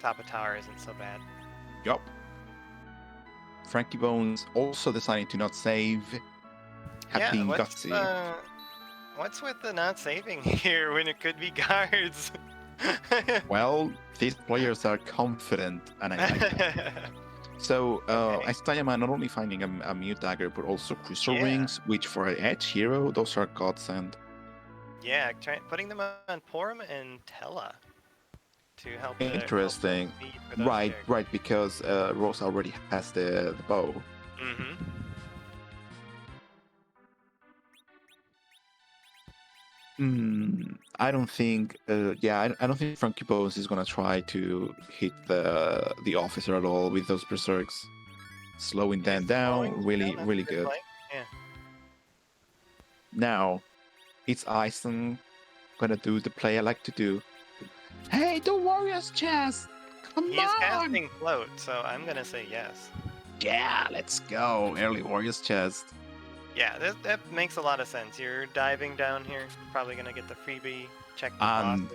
top of tower isn't so bad. Yup. Frankie Bones also deciding to not save. Being gutsy. What's with the not saving here when it could be guards? Well, these players are confident, and I like that. So, Aizan not only finding a mute dagger, but also crystal rings, which for an edge hero, those are godsend. Yeah, putting them on Porum and Tella to help. Interesting. Right, because Rose already has the bow. I don't think. I don't think Frankie Bones is gonna try to hit the officer at all with those berserks. Slowing them down, really good. Yeah. Now, it's Eizan gonna do the play I like to do. Hey, the warrior's chest! Come on! He's casting float, so I'm gonna say yes. Yeah, let's go. Early warrior's chest. Yeah, that makes a lot of sense. You're diving down here, probably gonna get the freebie, check the bosses.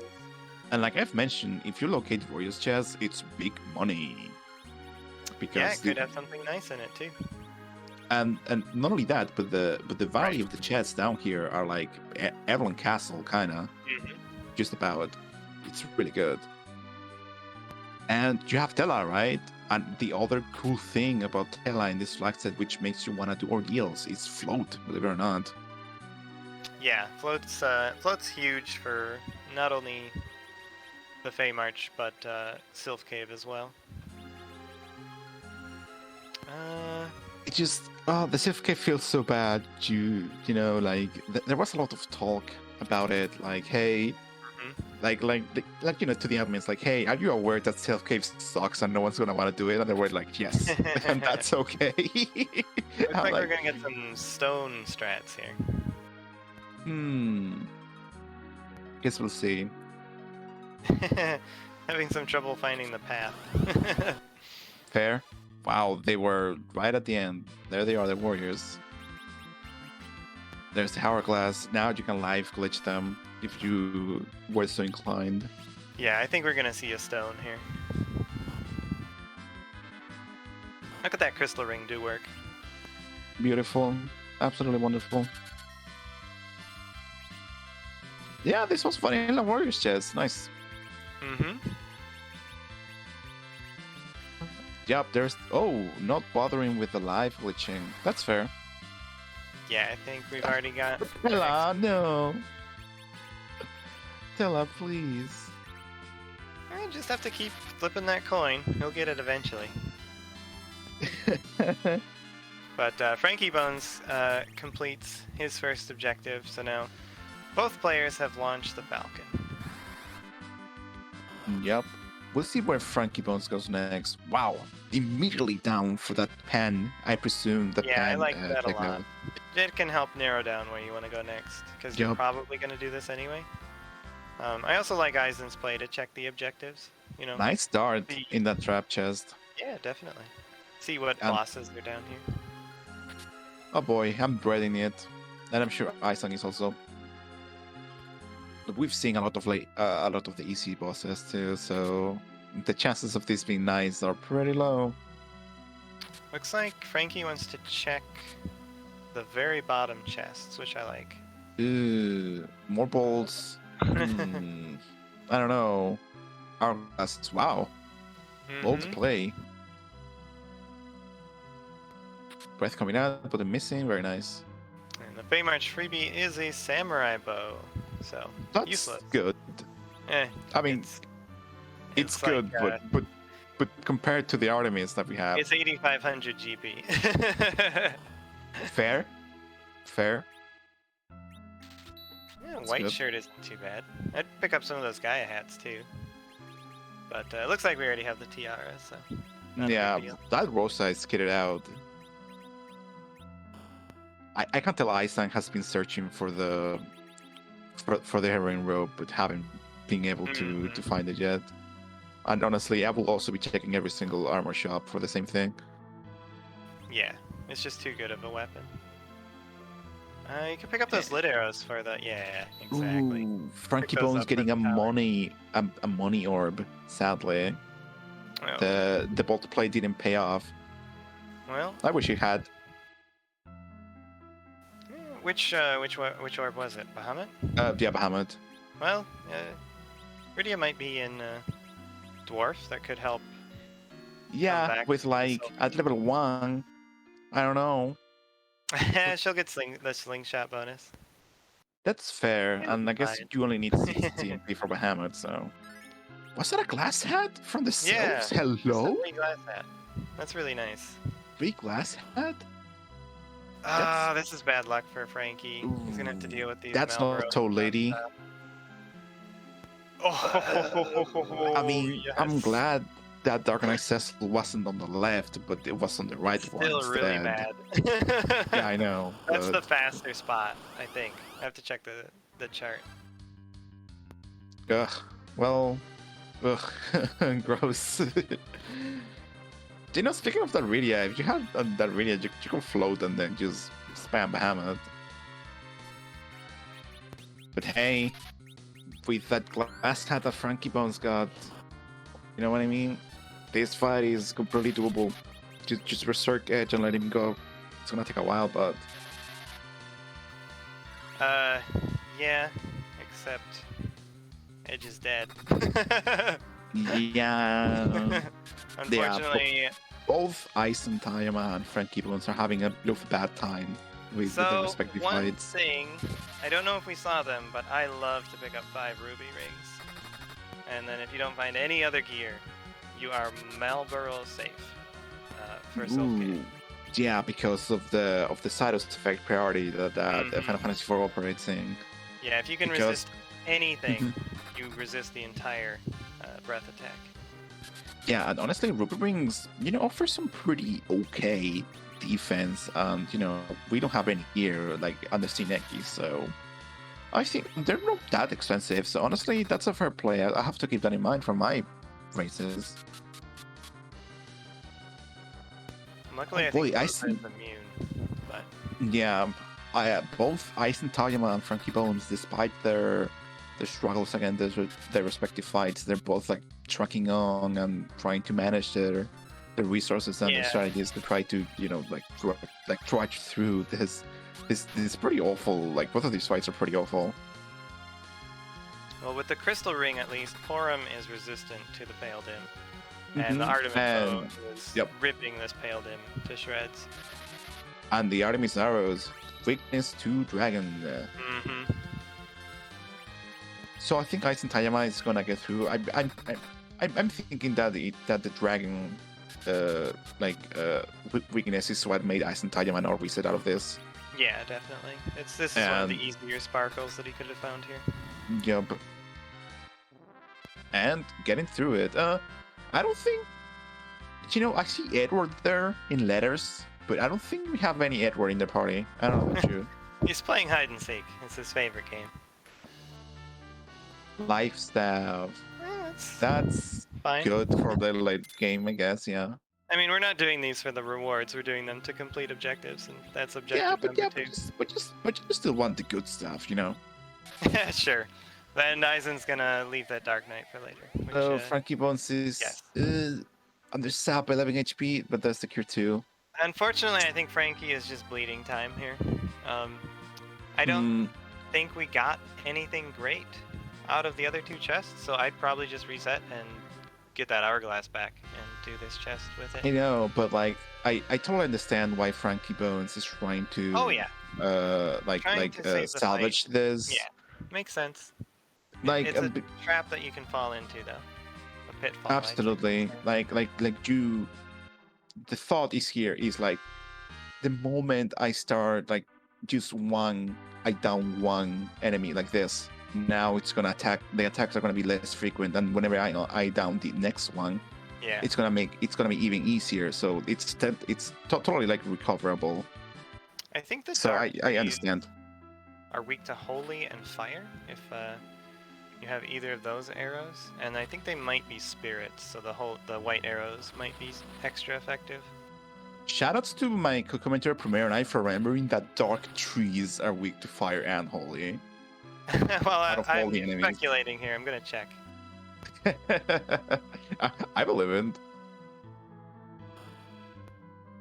And like I've mentioned, if you locate warrior's chest, it's big money. Because it could have something nice in it too. And not only that, but the value of the chests down here are like Eblan Castle, kinda. Just about. It's really good. And you have Tella, right? And the other cool thing about Tella in this flag set, which makes you want to do Ordeals, is float, believe it or not. Yeah, float's huge for not only the Fey March, but Sylph Cave as well. It just the Sylph Cave feels so bad. There was a lot of talk about it, like, hey. Like to the admins, like, hey, are you aware that Sylph Cave sucks and no one's gonna want to do it? And they were like, yes, and that's okay. Looks like we're gonna get some stone strats here. Guess we'll see. Having some trouble finding the path. Fair. Wow, they were right at the end. There they are, the warriors. There's the hourglass. Now you can live glitch them if you were so inclined. Yeah, I think we're gonna see a stone here. Look at that crystal ring do work. Beautiful. Absolutely wonderful. Yeah, this was funny in the warriors chest. Nice. Mm-hmm. Yep, there's... Oh, not bothering with the live glitching. That's fair. Yeah, I think we've already got... Tella, no. Tella, please. I just have to keep flipping that coin. He'll get it eventually. But frankiebones completes his first objective, so now both players have launched the Falcon. Yep. We'll see where frankiebones goes next. Wow. Immediately down for that pen, I presume. The Yeah, pen, I like that a techno. lot. It can help narrow down where you want to go next, because you're probably going to do this anyway. I also like Eizan's play to check the objectives. You know. Nice start in that trap chest. Yeah, definitely. See what bosses are down here. Oh boy, I'm dreading it, and I'm sure Eizan is also. But we've seen a lot of the easy bosses too, so the chances of this being nice are pretty low. Looks like Frankie wants to check the very bottom chests, which I like. Ooh, more bolts. I don't know. Hourglass. Wow. Bold play. Breath coming out, but the missing. Very nice. And the Baymarch freebie is a samurai bow, so that's useless. Good. I mean, it's good, like, but compared to the Artemis that we have, it's 8,500 GP. Fair. Yeah, white shirt isn't too bad. I'd pick up some of those Gaia hats too. But it looks like we already have the tiara, so. Yeah, that Rosa is kitted out. I can tell Eizan has been searching for the heroine robe, but haven't been able to find it yet. And honestly, I will also be checking every single armor shop for the same thing. Yeah, it's just too good of a weapon. You can pick up those lit arrows for the... Yeah, exactly. Ooh, frankiebones getting a money orb, sadly. Oh. The bolt play didn't pay off. Well, I wish it had. Which orb was it? Bahamut? Yeah, Bahamut. Well, Rydia might be in Dwarf. That could help. Yeah, with like at level 1, I don't know. She'll get the slingshot bonus. That's fair, and I guess you only need 60 MP for Bahamut, so... Was that a glass hat from the Selves? Yeah, Hello? free glass hat. That's really nice. Free glass hat? This is bad luck for Frankie. He's gonna have to deal with these. That's not a Toad Lady. I mean, yes. I'm glad that Dark Knight Cecil wasn't on the left, but it was on the right one instead. Still really bad. Yeah, I know. That's the faster spot, I think. I have to check the chart. Ugh. Well, gross. You know, speaking of that Rydia, if you had that Rydia, you can float and then just spam Bahamut. But hey, with that glass hat that frankiebones got, you know what I mean? This fight is completely doable. Just Berserk Edge and let him go. It's gonna take a while, but... Yeah, except Edge is dead. Yeah. Unfortunately... Yeah, both Eizan, Tayama, and frankiebones are having a bit of a bad time with their respective fights. One thing, I don't know if we saw them, but I love to pick up 5 ruby rings. And then if you don't find any other gear, you are Malboro safe for Soul King. Yeah, because of the side effect priority that Final Fantasy IV operates in. Yeah, if you can resist anything, you resist the entire breath attack. Yeah, and honestly, Ruby Rings, offer some pretty okay defense, and we don't have any gear like under Sineki, so I think they're not that expensive, so honestly, that's a fair play. I have to keep that in mind for my races. Luckily, Oh I boy, think I Rosa see. is immune, but Yeah, both Eizan Tajima and Frankie Bones, despite their struggles against their respective fights, they're both like trucking on and trying to manage their resources and their yeah. strategies to try to trudge through this pretty awful. Like both of these fights are pretty awful. Well, with the crystal ring, at least, Porum is resistant to the Pale Dim, and the Mhm. Artemis And- bow is yep. ripping this Pale Dim to shreds. And the Artemis arrows, weakness to dragon. Mm-hmm. So I think Eizan Tajima is gonna get through. I'm thinking that the dragon weakness is what made Eizan Tajima not reset out of this. Yeah, definitely. This is one of the easier sparkles that he could have found here. Yep. And getting through it. I don't think. I see Edward there in letters, but I don't think we have any Edward in the party. I don't know about you. He's playing hide and seek. It's his favorite game. Life staff. That's fine. Good for the late game, I guess. Yeah. I mean, we're not doing these for the rewards. We're doing them to complete objectives, and that's objective number 2. But you still want the good stuff, you know. Yeah, sure. Then Eizan's gonna leave that Dark Knight for later. Which, Frankie Bones is yes. under sap 11 HP, but does the cure 2. Unfortunately, I think Frankie is just bleeding time here. I don't think we got anything great out of the other 2 chests, so I'd probably just reset and get that hourglass back and do this chest with it. I know, but like I totally understand why Frankie Bones is trying to salvage this. Yeah, makes sense. Like it's a trap that you can fall into, though. A pitfall. Absolutely. Like you. The thought is here is like, the moment I start like just I down one enemy like this. Now it's gonna attack. The attacks are gonna be less frequent, and whenever I down the next one, yeah, it's gonna be even easier. So it's totally like recoverable. I think the so I understand. Are weak to holy and fire if you have either of those arrows, and I think they might be spirits, so the white arrows might be extra effective. Shoutouts to my co-commentator Premier and I for remembering that dark trees are weak to fire and holy. Well, I'm speculating here. I'm gonna check. I believe it.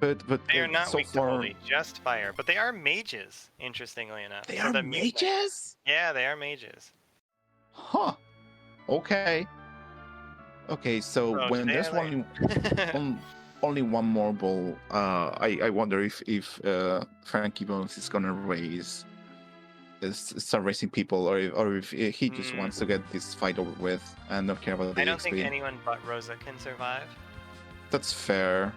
But they are not so weak to holy, just fire. But they are mages, interestingly enough. They are mages? Yeah, they are mages. Huh. Okay. Okay, so when there's only one more ball, I wonder if Frankie Bones is gonna start raising people, or if he just wants to get this fight over with and not care about the I don't XP. think anyone but Rosa can survive. That's fair.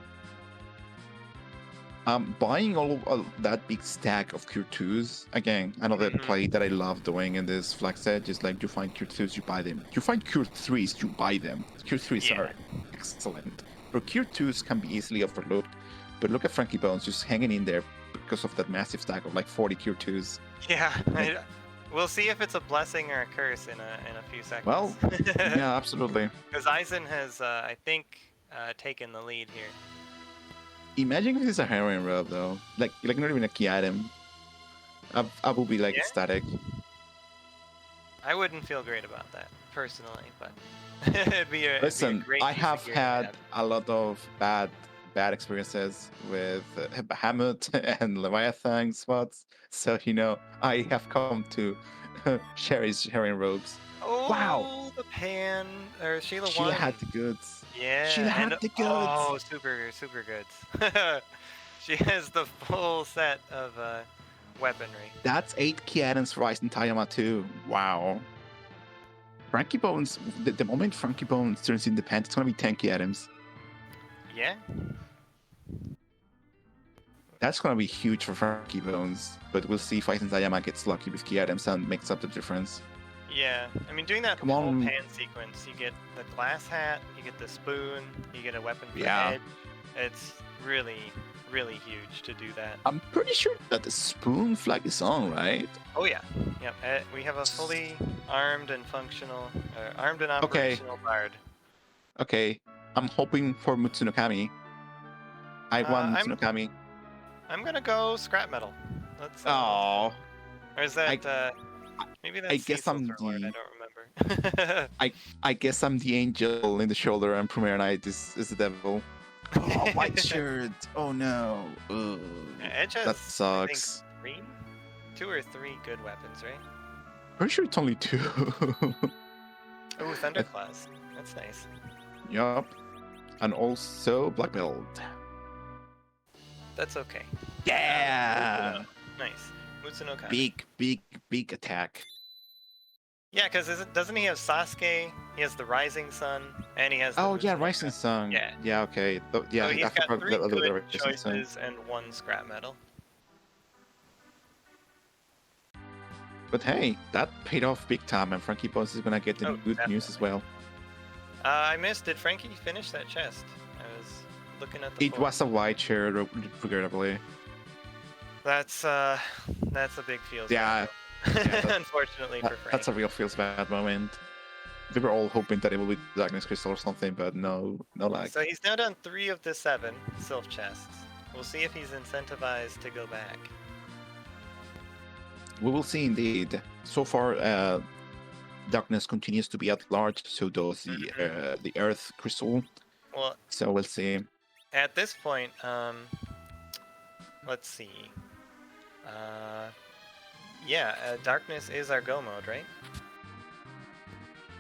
Buying all of that big stack of Cure 2s, again, another play that I love doing in this flag set is like, you find Cure 2s, you buy them. You find Cure 3s, you buy them. Cure 3s are excellent. But Cure 2s can be easily overlooked. But look at Frankie Bones just hanging in there because of that massive stack of like 40 Cure 2s. Yeah, we'll see if it's a blessing or a curse in a few seconds. Well, yeah, absolutely. Because Eizan has, I think, taken the lead here. Imagine if this is a heroin rub, though. Like not even a key item. I will be like ecstatic. I wouldn't feel great about that personally, but it'd be a great I have had a lot of bad experiences with Bahamut and Leviathan spots, so I have come to cherish heroin robes. Oh, wow! The pan or Sheila had the goods. Yeah, she had the goods. Oh, super goods. She has the full set of weaponry. That's 8 key items for Eizan Tajima too. Wow. Frankie Bones, the moment Frankie Bones turns independent, it's gonna be 10 key items. Yeah. That's gonna be huge for Frankie Bones, but we'll see if Eizan Tajima gets lucky with key items and makes up the difference. Yeah, I mean, doing that whole pan sequence, you get the glass hat, you get the spoon, you get a weapon for the head. It's really, really huge to do that. I'm pretty sure that the spoon flag is on, right? Oh yeah, Yep, we have a fully armed and functional, armed and Okay. operational bard. Okay, I'm hoping for Mutsunokami. I want I'm Mutsunokami. gonna go scrap metal. Let's Oh, or is that maybe that's I guess Cecil's I'm reward? the I don't remember. I guess I'm the angel in the shoulder, and Premier Knight is the devil. Oh, white shirt. Oh no. Ugh. Edge has, That I think, sucks. 2 or 3 good weapons, right? Pretty sure it's only 2. Oh, Thunderclaws. That's nice. Yup. And also black belt. That's okay. Yeah. Nice. Mutsunokami. Big attack. Yeah, because doesn't he have Sasuke? He has the Rising Sun, and he has. The Oh yeah, Mutsunokami. Rising Sun. Yeah. Yeah. Okay. Yeah. So he's I got forgot 3 a little bit good of Rising Sun. choices and 1 scrap metal. But hey, that paid off big time, and frankiebones is gonna get the good news as well. I missed. Did Frankie finish that chest? I was looking at the. It was a white shirt, regrettably. That's a big feels. Yeah. Unfortunately for Frankie. That's a real feels bad moment. We were all hoping that it will be Darkness Crystal or something, but no luck. So he's now done 3 of the 7 Sylph chests. We'll see if he's incentivized to go back. We will see indeed. So far, Darkness continues to be at large, so does the Earth Crystal. Well, so we'll see. At this point, let's see. Darkness is our go mode, right?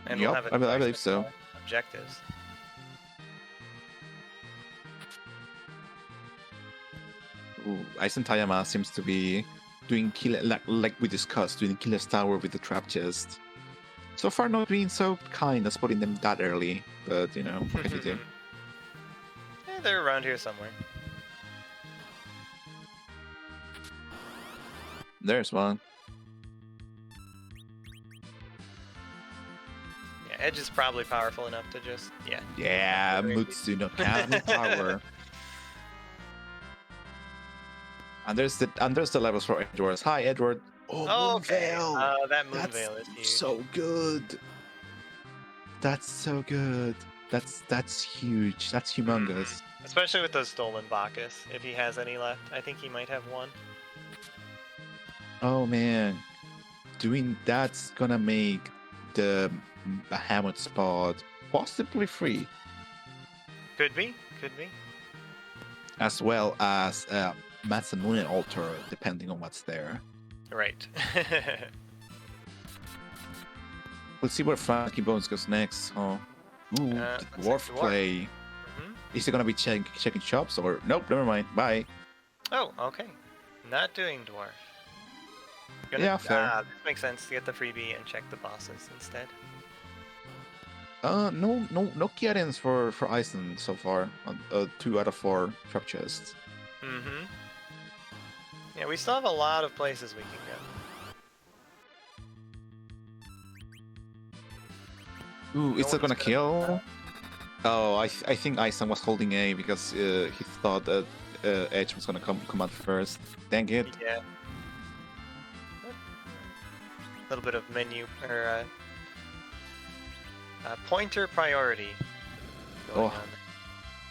And Yep, we'll have I believe so. Objectives. Ooh, Eizan Tayama seems to be doing like we discussed, doing Killer's Tower with the trap chest. So far, not being so kind as putting them that early, but you know, what can you do? Yeah, they're around here somewhere. There's one. Yeah, Edge is probably powerful enough to just Yeah, Mutsunokami power. And there's the levels for Edward. Hi, Edward. Oh, okay. Moonveil. That Moonveil is huge. So good. That's so good. That's huge. That's humongous. Especially with those stolen Bacchus, if he has any left. I think he might have 1. Oh man, doing that's gonna make the Bahamut spot possibly free, Could be. as well as Matsamune altar, depending on what's there. Right. We'll see where frankiebones goes next. Huh? Ooh, dwarf play. Mm-hmm. Is it gonna be checking shops or nope? Never mind. Bye. Oh, okay. Not doing dwarf. Yeah, fair. This makes sense to get the freebie and check the bosses instead. No Kiarens for Eizan so far. 2 out of 4 trap chests. Mm-hmm. Yeah, we still have a lot of places we can go. Ooh, is it gonna kill? Oh, I think Eizan was holding A because he thought that Edge was gonna come out first. Dang it. Yeah. A little bit of menu or pointer priority going on.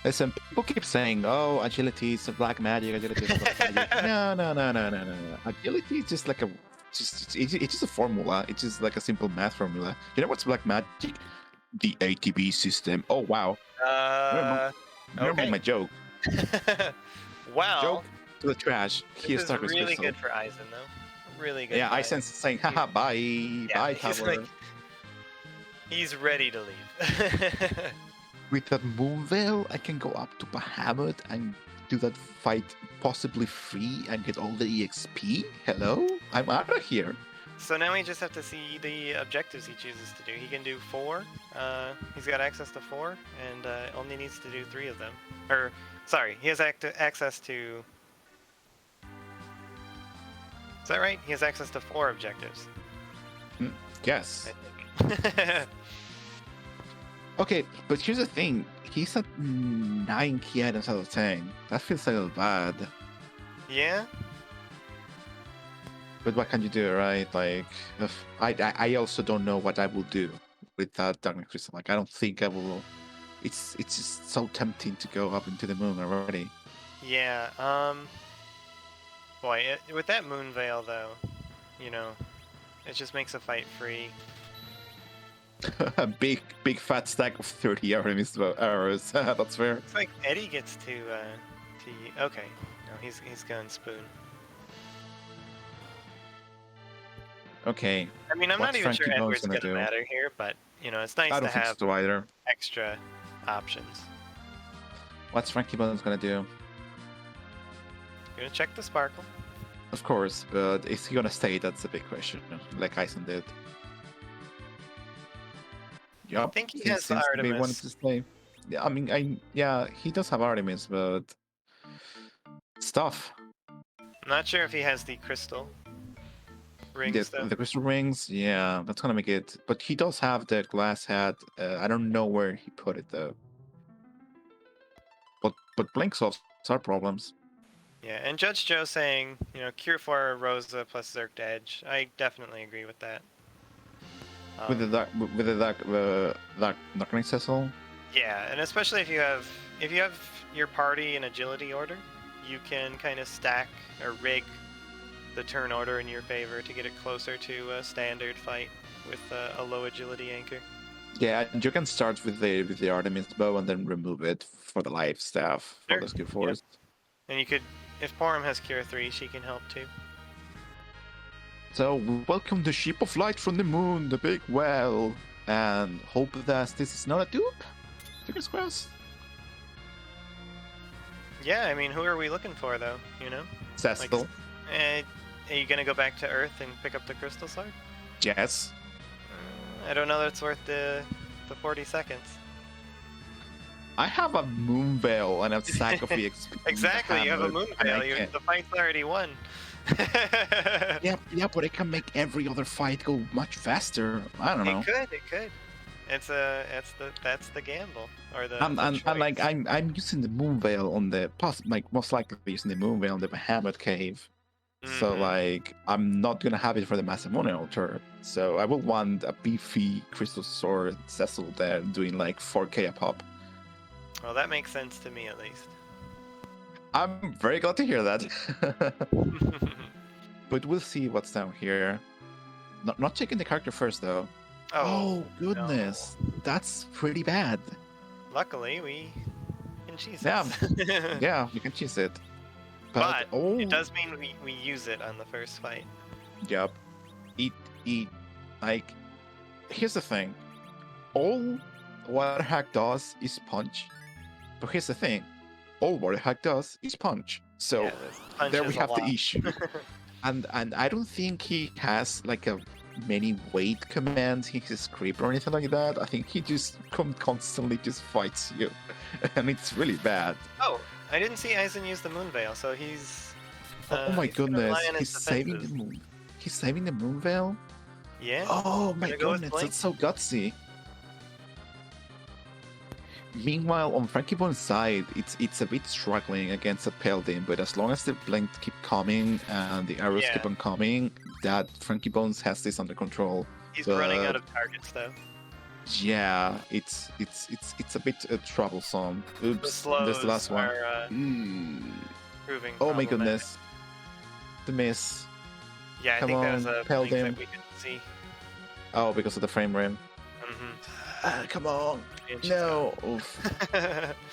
Listen, people keep saying, "Oh, agility is black magic. Agility is black magic." No. Agility is just like it's just a formula. It's just like a simple math formula. You know what's black magic? The ATB system. Oh wow. Remember my joke. Wow. Joke to the trash. This is really good for Eizan, though. Really good. Yeah, Eizan's saying, "Haha, bye, tower." He's ready to leave. With that Moonveil, I can go up to Bahamut and do that fight possibly free and get all the EXP. Hello? I'm out of here. So now we just have to see the objectives he chooses to do. He can do 4. He's got access to 4, and only needs to do 3 of them. Or, sorry, he has access to... Is that right? He has access to 4 objectives. Yes. I think. Okay, but here's the thing. He's at 9 key items out of 10. That feels a little bad. Yeah? But what can you do, right? Like, I also don't know what I will do with that darkness crystal. Like, I don't think I will. It's just so tempting to go up into the moon already. Yeah. Boy, with that moon veil though, you know, it just makes a fight free. A big fat stack of 30 arrows. That's fair. It's like Eddie gets to okay. No, he's going spoon. Okay. I mean, I'm not What's even sure Frankie Bones Edward's gonna gonna do? matter here, but you know, it's nice I to don't think have so either. extra options. What's Frankie Bones gonna do? Gonna check the sparkle. Of course, but is he gonna stay? That's a big question. Like Eizan did. I Yup, think he he has the seems to be wanting Artemis. to stay. Yeah, I mean, yeah, he does have Artemis, but stuff. I'm not sure if he has the crystal rings though. The crystal rings, yeah, that's gonna make it. But he does have the glass hat. I don't know where he put it though. But blink solves our problems. Yeah, and Judge Joe saying, you know, cure for Rosa plus Zerk Edge. I definitely agree with that. With the dark knocking cecil. Yeah, and especially if you have your party in agility order, you can kind of stack or rig the turn order in your favor to get it closer to a standard fight with a low agility anchor. Yeah, and you can start with the Artemis bow and then remove it for the life staff for Sure. the skill Yep. force. And you could, if Porum has Cure 3, she can help too. So welcome the ship of light from the moon, the big well, and hope that this is not a dupe. Fingers crossed. Yeah, I mean, who are we looking for though? You know, Cecil. Are you gonna go back to Earth and pick up the crystal sword? Yes. I don't know that it's worth the 40 seconds. I have a moon veil and a sack of EXP. Exactly, you have a moon veil. The fight's already won. Yeah, but it can make every other fight go much faster. I don't know. It could. That's the gamble or the. I'm using the moon veil on the most likely using the moon veil on the Behemoth cave. So like I'm not gonna have it for the massive money altar. So I will want a beefy crystal sword Cecil there doing like 4k a pop. Well, that makes sense to me at least. I'm very glad to hear that. But we'll see what's down here. Not checking the character first though. Oh goodness, no. That's pretty bad. Luckily, we can cheese it. Yeah, yeah, we can cheese it. But it does mean we use it on the first fight. Yep. Like, here's the thing. All Water Hack does is punch. But here's the thing. All Water Hack does is punch. So yeah, there we have the issue. and I don't think he has like a many weight commands in his script or anything like that. I think he just constantly just fights you. And it's really bad. Oh, I didn't see Eizan use the moon veil, so he's. Oh my goodness! He's saving the moon. He's saving the moon veil. Yeah. Oh my goodness! That's so gutsy. Meanwhile, on frankiebones' side, it's a bit struggling against a Paladin, but as long as the blink keep coming and the arrows keep on coming, that frankiebones has this under control. He's running out of targets though. Yeah, it's a bit troublesome. Oops, this is the last one. Proving oh my goodness, the miss. Yeah, I think that was a thing that we couldn't see. Oh, because of the frame rate. Come on, no.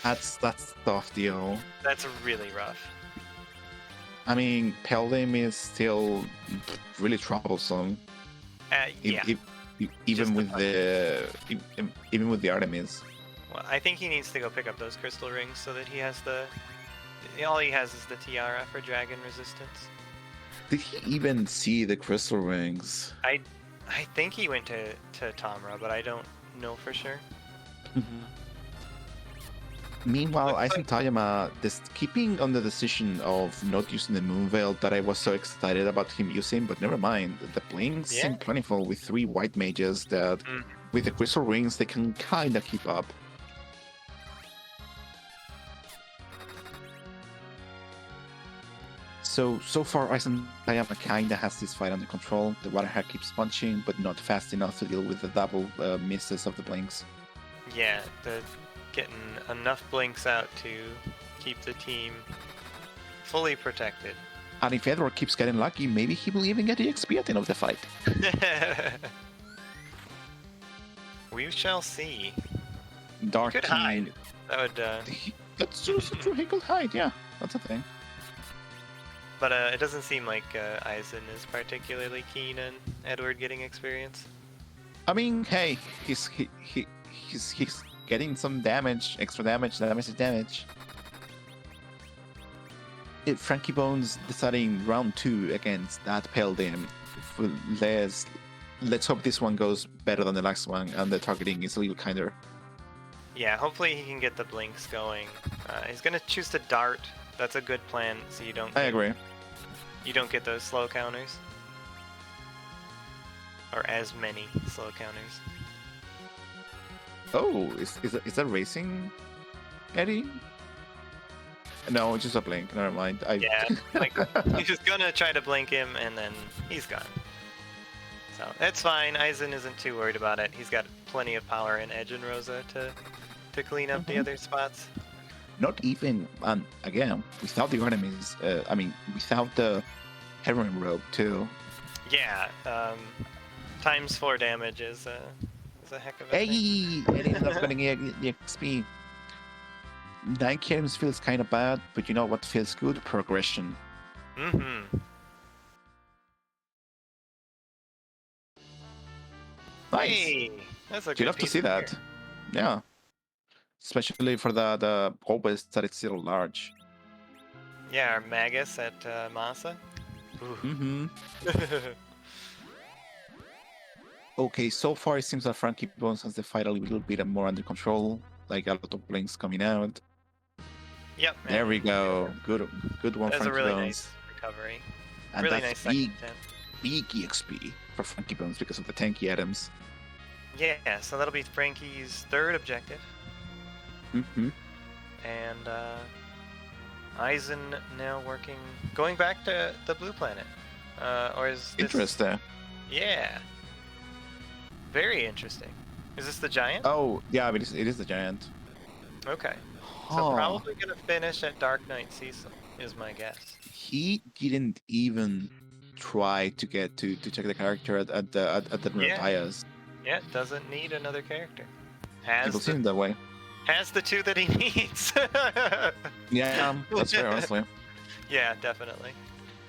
That's tough deal. That's really rough. I mean, Paladin is still really troublesome. Yeah. Even with the Artemis. Well, I think he needs to go pick up those crystal rings so that he has all he has is the tiara for dragon resistance. Did he even see the crystal rings? I think he went to Tamra, but I don't know for sure. Meanwhile, Eizan Tayama, keeping on the decision of not using the moon veil that I was so excited about him using, but never mind. The blinks seem plentiful with 3 white mages that, with the crystal rings, they can kind of keep up. So far, Eizan Tayama kinda has this fight under control. The water hack keeps punching, but not fast enough to deal with the double misses of the blinks. Yeah, the getting enough blinks out to keep the team fully protected. And if Edward keeps getting lucky, maybe he will even get the XP at the end of the fight. We shall see. Dark Could hide. That would. That's true. He could hide. Yeah, that's a thing. But it doesn't seem like Eizan is particularly keen on Edward getting experience. I mean, hey, he's getting some damage, extra damage. Damage is damage. If frankiebones deciding round 2 against that Paladin, let's hope this one goes better than the last one, and the targeting is a little kinder. Yeah, hopefully he can get the blinks going. He's gonna choose to dart. That's a good plan, so you don't. I agree. You don't get those slow counters, or as many slow counters. Oh, is that racing, Eddie? No, just a blink. Never mind. Yeah, like he's just gonna try to blink him, and then he's gone. So it's fine. Eizan isn't too worried about it. He's got plenty of power in Edge and Rosa to clean up the other spots. Not even, again, without the enemies. I mean, without the heroin rope too. Yeah, times 4 damage is a heck of a thing. Hey, Eddie ended up getting the XP. 9 games feels kind of bad, but you know what feels good? Progression. Mm-hmm. Nice. Hey, that's a You good love to piece see of that. gear. Yeah. Especially for the always that it's still large. Yeah, our Magus at Masa. Mm-hmm. Okay, so far it seems that frankiebones has the fight a little bit more under control. Like a lot of blinks coming out. Yep. There we go. Good one, That's a really frankiebones. nice recovery. And Really that's nice big, second attempt. big EXP for frankiebones because of the tanky items. Yeah, so that'll be Frankie's 3rd objective. Mm-hmm. And Eizan now going back to the blue planet. Or is this... Interesting. Yeah. Very interesting. Is this the giant? Oh, yeah, but it is the giant. Okay. So Huh. probably gonna finish at Dark Knight Cecil, is my guess. He didn't even try to get to check the character at the Yeah. Dias. Yeah, doesn't need another character. People seem that way. Has the 2 that he needs. Yeah, that's fair, honestly. Yeah, definitely.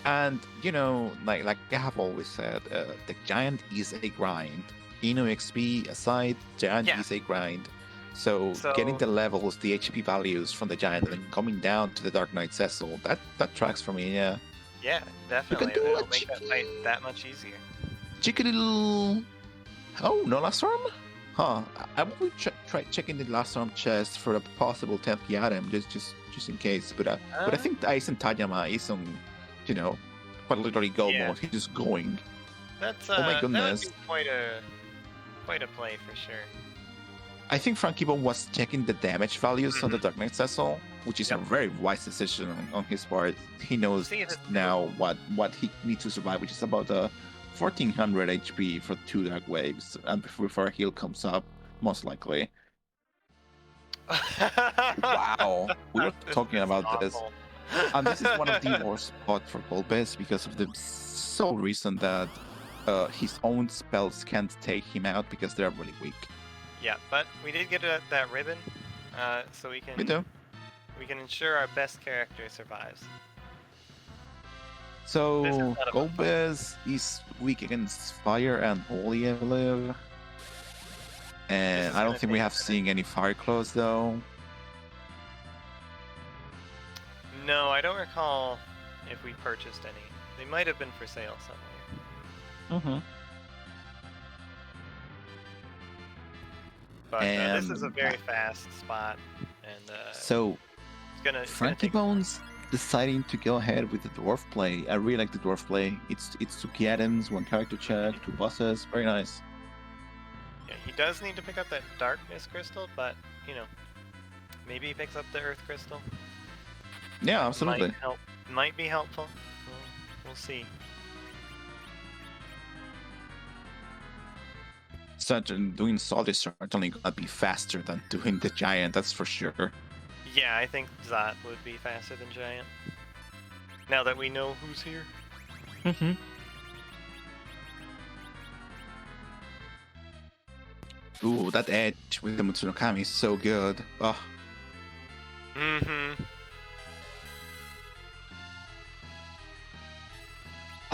And you know, like I have always said, the giant is a grind. XP aside, giant is a grind. So getting the levels, the HP values from the giant, and then coming down to the Dark Knight Cecil, that tracks for me. Yeah. Yeah, definitely. It'll make that fight that much easier. Cheeky little. Oh, no last arm? Huh. I will try checking the last arm chest for a possible 10th key item, just in case. But I think Eizan Tayama is on, you know, quite literally go mode. He's just going. That's oh my goodness. That would be quite a play for sure. I think frankiebone was checking the damage values on the Dark Knight Cecil, which is a very wise decision on his part. He knows now what he needs to survive, which is about 1400 HP for 2 Dark Waves, and before a heal comes up, most likely. Wow, we were talking about this. And this is one of the worst spots for Golbez because of the sole reason that his own spells can't take him out because they're really weak. Yeah, but we did get that ribbon, so we can ensure our best character survives. So Golbez is weak against fire and holy, I believe. And I don't think we have seen any fire claws though. No, I don't recall if we purchased any. They might have been for sale somewhere. Mm-hmm. But this is a very fast spot, and so frankiebones deciding to go ahead with the dwarf play. I really like the dwarf play. It's 2 key items, 1 character check, 2 bosses. Very nice. Yeah, he does need to pick up that darkness crystal, but you know, maybe he picks up the earth crystal. Yeah, absolutely. Might be helpful. We'll see. Doing Salt is certainly gonna be faster than doing the Giant, that's for sure. Yeah, I think Zot would be faster than Giant. Now that we know who's here. Mm-hmm. Ooh, that edge with the Mutsunokami is so good. Oh. Mm-hmm.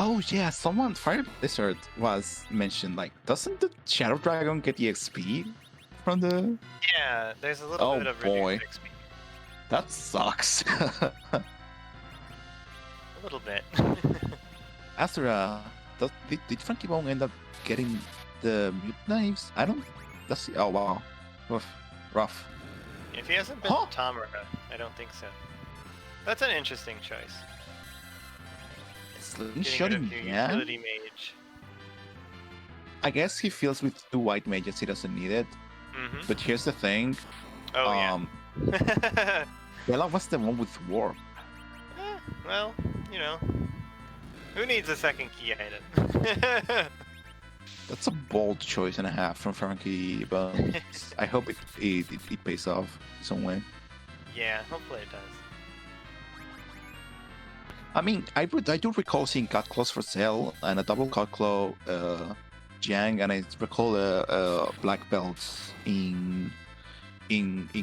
Oh yeah, someone Fire Blizzard was mentioned. Like, doesn't the Shadow Dragon get the XP from the? Yeah, there's a little bit of reduced XP. That sucks. A little bit. After did frankiebone end up getting the mute knives? I don't. That's oh wow, rough. If he hasn't been Tamara, I don't think so. That's an interesting choice. Slingshotting, yeah. Utility mage. I guess he feels with 2 white mages he doesn't need it. Mm-hmm. But here's the thing. Oh yeah. Bella was the one with warp. Well, you know, who needs a second key item? That's a bold choice and a half from Frankie, but I hope it pays off some way. Yeah, hopefully it does. I mean, I do recall seeing Cut Claws for sale and a double Cut Claw Jang, and I recall black belts in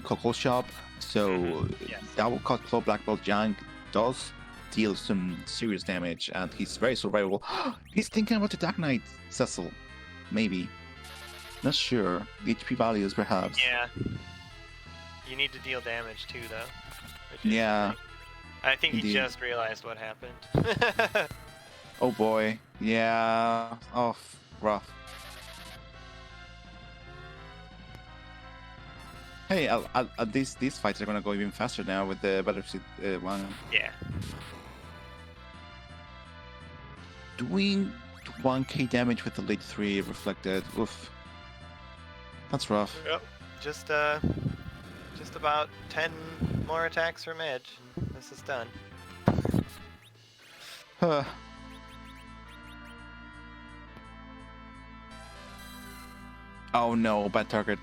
Coco Shop. So yes. double Cut Claw black belt Jang does deal some serious damage, and he's very survivable. He's thinking about the Dark Knight Cecil, maybe. Not sure. The HP values, perhaps. Yeah. You need to deal damage too, though. Yeah. Great. I think Indeed. he just realized what happened. Oh boy. Yeah. Oh, rough. Hey, these fights are gonna go even faster now with the Battlefield 1. Yeah. Doing 1k damage with the lead 3 reflected. Oof. That's rough. Yep. Just about 10 more attacks from Edge. This is done. Huh. Oh no, bad target.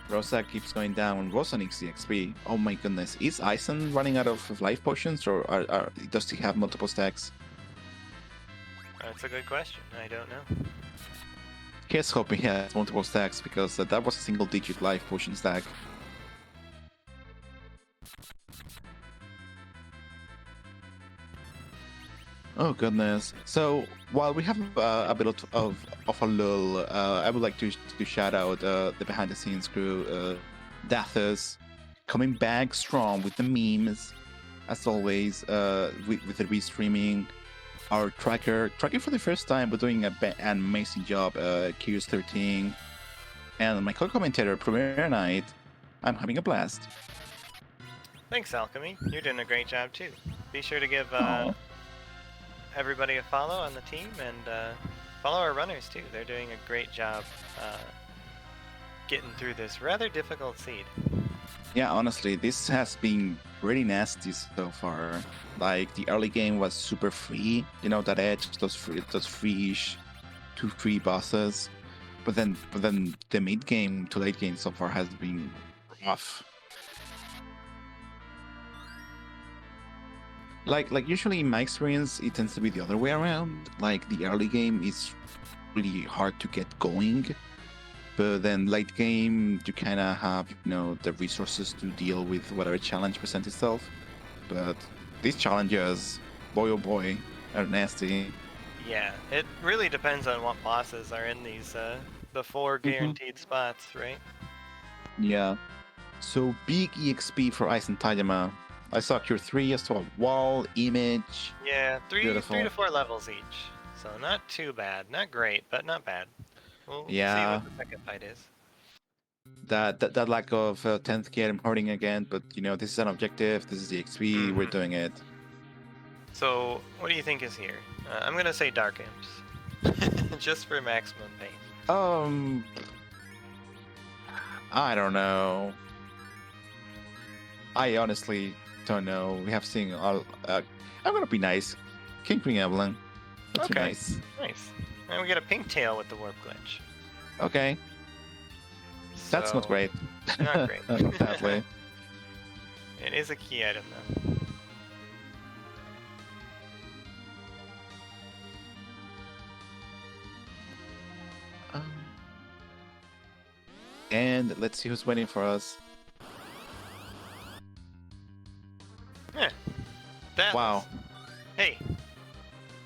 Rosa keeps going down. Rosa needs the XP. Oh my goodness. Is Eizan running out of life potions, or does he have multiple stacks? That's a good question. I don't know. Here's hoping he has multiple stacks, because that was a single-digit life potion stack. Oh goodness. So while we have a bit of a lull, I would like to shout out the behind the scenes crew, Dathus, coming back strong with the memes, as always, with the restreaming. Our tracker for the first time, but doing an amazing job. Curious 13, and my co-commentator Premier Night. I'm having a blast. Thanks, Alchemy. You're doing a great job too. Be sure to give everybody a follow on the team, and follow our runners too. They're doing a great job getting through this rather difficult seed. Yeah, honestly, this has been pretty nasty so far. Like, the early game was super free, you know, that edge, those free-ish 2-3 bosses. But then the mid game to late game so far has been rough. Like usually in my experience, it tends to be the other way around. Like, the early game is really hard to get going, but then late game you kind of have, you know, the resources to deal with whatever challenge presents itself. But these challenges, boy oh boy, are nasty. Yeah, it really depends on what bosses are in these the 4 guaranteed spots, right? Yeah. So big EXP for Eizan Tajima. I saw Cure 3, I saw Wall, Image. Yeah, 3 Beautiful. to 4 levels each. So not too bad. Not great, but not bad. We'll see Yeah. what the second fight is. That lack of 10th gear, I'm hurting again, but you know, this is an objective, this is the XP, we're doing it. So, what do you think is here? I'm gonna say Dark Imps. Just for maximum pain. I don't know. I honestly don't know. We have seen all. I'm gonna be nice. King Queen Eblan. That's Okay. nice. Nice. And we get a pink tail with the warp glitch. Okay, that's not So, great. Not great. Sadly. It is a key item though. And let's see who's waiting for us. Yeah. That Wow. was- Hey.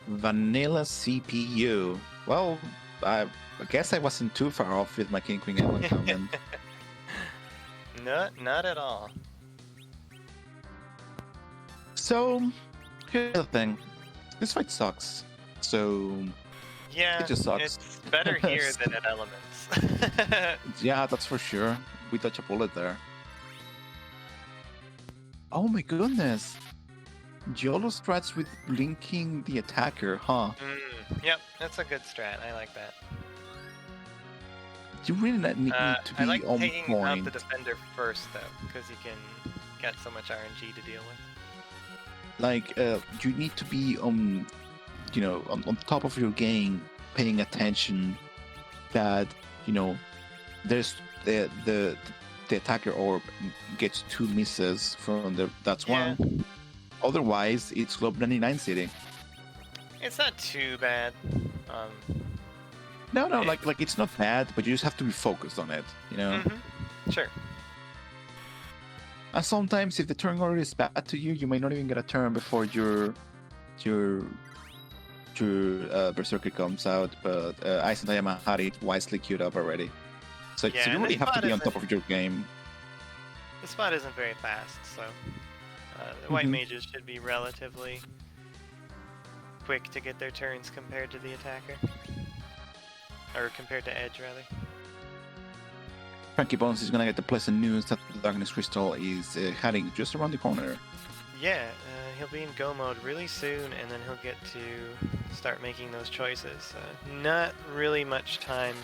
Vanilla CPU. Well, I guess I wasn't too far off with my King Queen Eblan comment. Not at all. So, here's the thing. This fight sucks. So, Yeah. It just sucks. It's better here than at Elements. yeah, that's for sure. We dodge a bullet there. Oh my goodness. YOLO strats with blinking the attacker, huh? Yep, that's a good strat. I like that. You really need to I be like on taking out point. the defender first though, because you can get so much RNG to deal with. Like, you need to be on, you know, on top of your game, paying attention that, you know, there's the attacker orb gets 2 misses from that's Yeah. one. Otherwise, it's Globe 99 City. It's not too bad. No, Eh. like it's not bad, but you just have to be focused on it, you know. Sure. And sometimes, if the turn order is bad to you, you may not even get a turn before your Berserker comes out. But Eizan Tayama had it wisely queued up already, so, Yeah, so you and really the have to spot be on top isn't- of your game. The spot isn't very fast, so the white Mhm. mages should be relatively quick to get their turns compared to the attacker. Or compared to Edge, rather. frankiebones is gonna get the pleasant news that the Darkness Crystal is heading just around the corner. Yeah, he'll be in go mode really soon, and then he'll get to start making those choices. Not really much time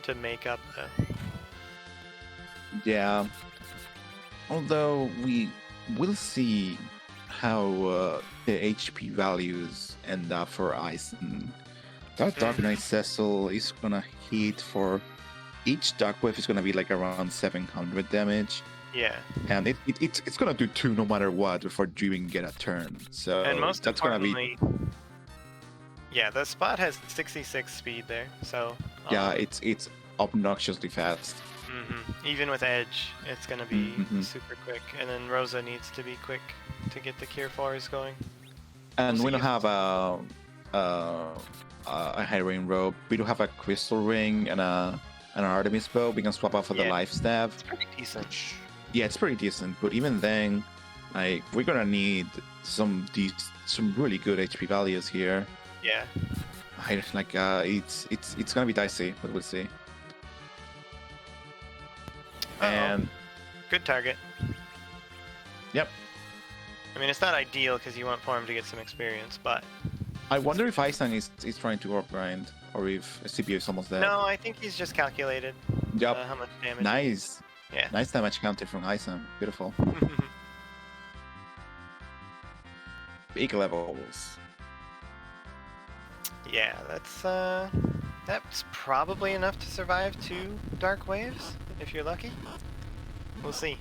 to make up, though. Yeah. Although we will see how the HP values end up for Eizan. That Dark Knight Cecil is gonna hit for each Dark Wave is gonna be like around 700 damage, Yeah, and it's gonna do 2 no matter what before you even get a turn. So and most that's gonna be importantly, yeah, the spot has 66 speed there, so yeah, it's obnoxiously fast. Even with Edge, it's gonna be Mhm. super quick, and then Rosa needs to be quick to get the Cure 4s going. And We'll we see don't if- have a high rain rope. We do have a crystal ring and an Artemis bow. We can swap out for the Yeah. life staff. It's pretty decent. Yeah, it's pretty decent. But even then, like we're gonna need some really good HP values here. Yeah. It's gonna be dicey, but we'll see. Uh-oh. And Good target. yep, I mean, it's not ideal because you want Form to get some experience, but I wonder if Eizan is trying to orb grind or if CPU is almost dead. no, I think he's just calculated Yep. how much damage. Nice. Yeah. Nice damage counter from Eizan. Beautiful. Big levels. Yeah, that's probably enough to survive 2 Dark Waves if you're lucky. We'll see.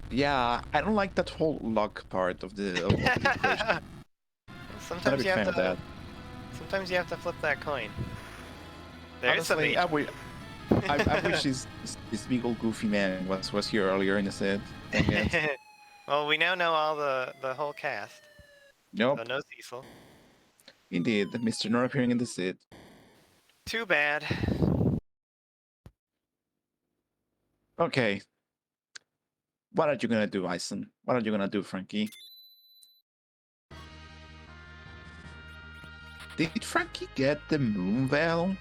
Yeah, I don't like that whole luck part of the equation. Not a Sometimes big you fan have of that. to. Sometimes you have to flip that coin. There's some Honestly, HP. I wish this big old goofy man was here earlier in the set. Dang it. Well, we now know all the whole cast. Nope, So no Cecil. indeed, Mr. not appearing in the set. Too bad. Okay. What are you gonna do, Eizan? What are you gonna do, Frankie? Did Frankie get the Moon Veil?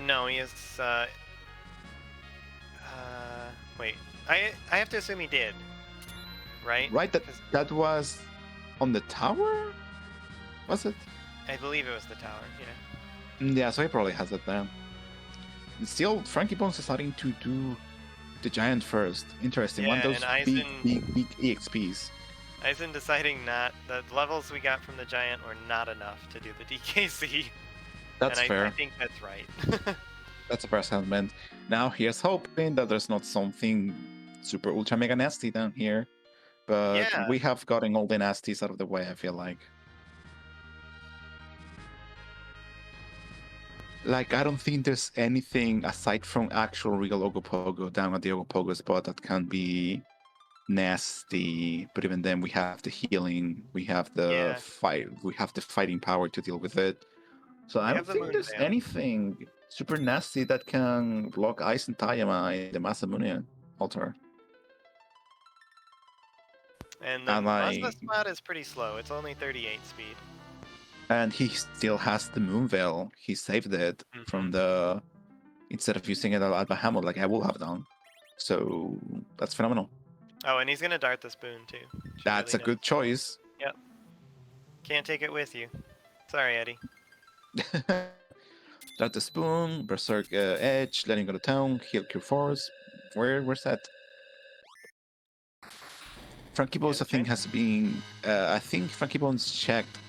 No, he is. Wait. I have to assume he did. Right? Right, 'Cause that was on the tower? Was it? I believe it was the tower. Yeah. Yeah, so he probably has it there. Still, frankiebones is starting to do the giant first. Interesting. One Yeah, of those and big Eizan- EXPs. Eizan deciding the levels we got from the giant were not enough to do the DKC. That's and fair. I think that's right. That's a fair assessment. Now here's hoping that there's not something super ultra mega nasty down here. But Yeah. we have gotten all the nasties out of the way, I feel like. Like, I don't think there's anything aside from actual real Ogopogo down at the Ogopogo spot that can be nasty. But even then, we have the healing, we have the Yeah. fight, we have the fighting power to deal with it. So I We don't have the think moon there's veil. anything super nasty that can block Ice and Tayama in the Masamune altar. And the And Mazda spot is pretty slow. It's only 38 speed. And he still has the moon veil. He saved it from the instead of using it at Bahamut like I will have done. So that's phenomenal. Oh, and he's gonna dart the spoon too. That's really a good choice. Yep. Can't take it with you. Sorry, Eddie. Dart the spoon, berserk edge, letting go to town, heal cure force. Where's that? Frankie Bones, I think, has been. I think Frankie Bones checked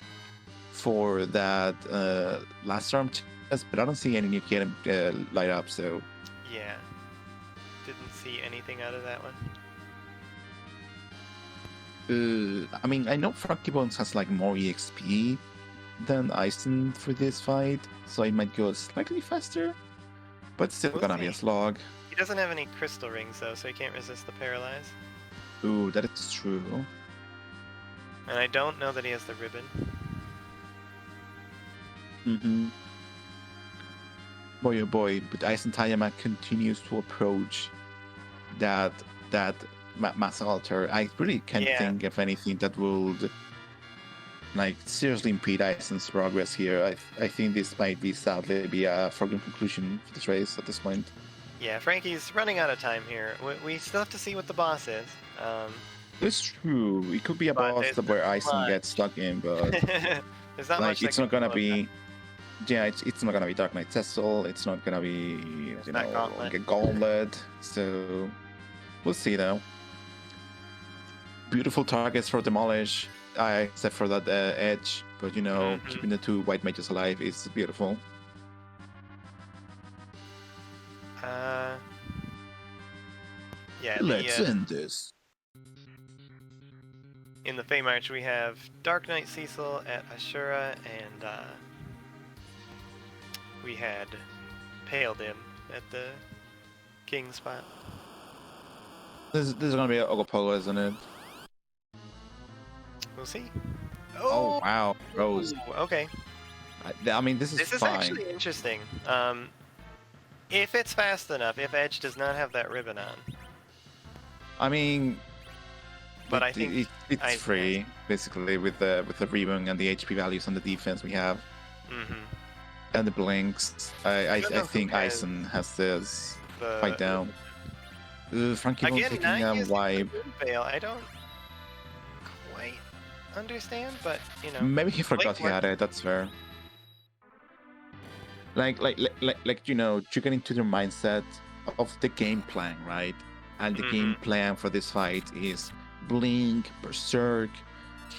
for that last arm test, but I don't see any new kid light up. So yeah, didn't see anything out of that one. I mean, I know Frankie Bones has like more EXP than Eizan for this fight, so it might go slightly faster, but still gonna be a slog. He doesn't have any crystal rings though, so he can't resist the paralyze. Ooh, that is true. And I don't know that he has the ribbon. Mm-hmm. Boy, oh boy, but Eizan Tayama continues to approach that mass altar. I really can't think of anything that would like seriously impede Eizan's progress here. I think this might be sadly be a foregone conclusion for this race at this point. Yeah, Frankie's running out of time here. We still have to see what the boss is. It's true. It could be a boss where Eizan gets stuck in, but there's not like much it's not gonna be. Yeah, it's not gonna be Dark Knight Cecil. It's not gonna be like a Gauntlet. So we'll see though. Beautiful targets for demolish, except for that edge. But keeping the two white mages alive is beautiful. Yeah. Let's end this. In the Fey March, we have Dark Knight Cecil at Ashura, and we had Pale Dim at the King spot. This is gonna be an Ogopogo, isn't it? We'll see. Oh wow, Rose. Okay. I mean, this is fine. Actually interesting. If it's fast enough, if Edge does not have that ribbon on. I mean, but I think it's free basically with the ribbon and the HP values on the defense we have, and the blinks. I think Eizan has this fight down. Frankie Bones taking a wipe. I don't quite understand, but maybe he forgot he had it. That's fair. Like you get into the mindset of the game plan, right? And the game plan for this fight is blink, berserk,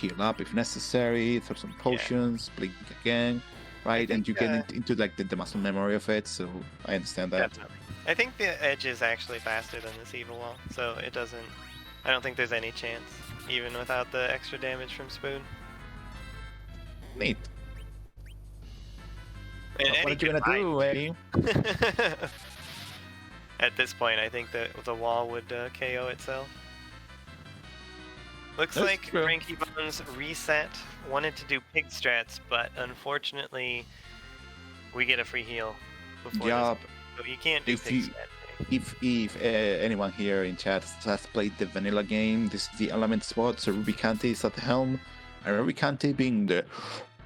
heal up if necessary, throw some potions, blink again, right? And you get into like the muscle memory of it. So I understand that. Definitely. I think the edge is actually faster than this evil wall, so it doesn't. I don't think there's any chance, even without the extra damage from Spoon. Neat. And what are you gonna do, Eddie? At this point, I think that the wall would KO itself. Looks like Frankie Bones reset, wanted to do pig strats, but unfortunately, we get a free heal before this. So you can't do pig strats. If anyone here in chat has played the vanilla game, this is the element spot, so Ruby Kante is at the helm, and Ruby Kante being the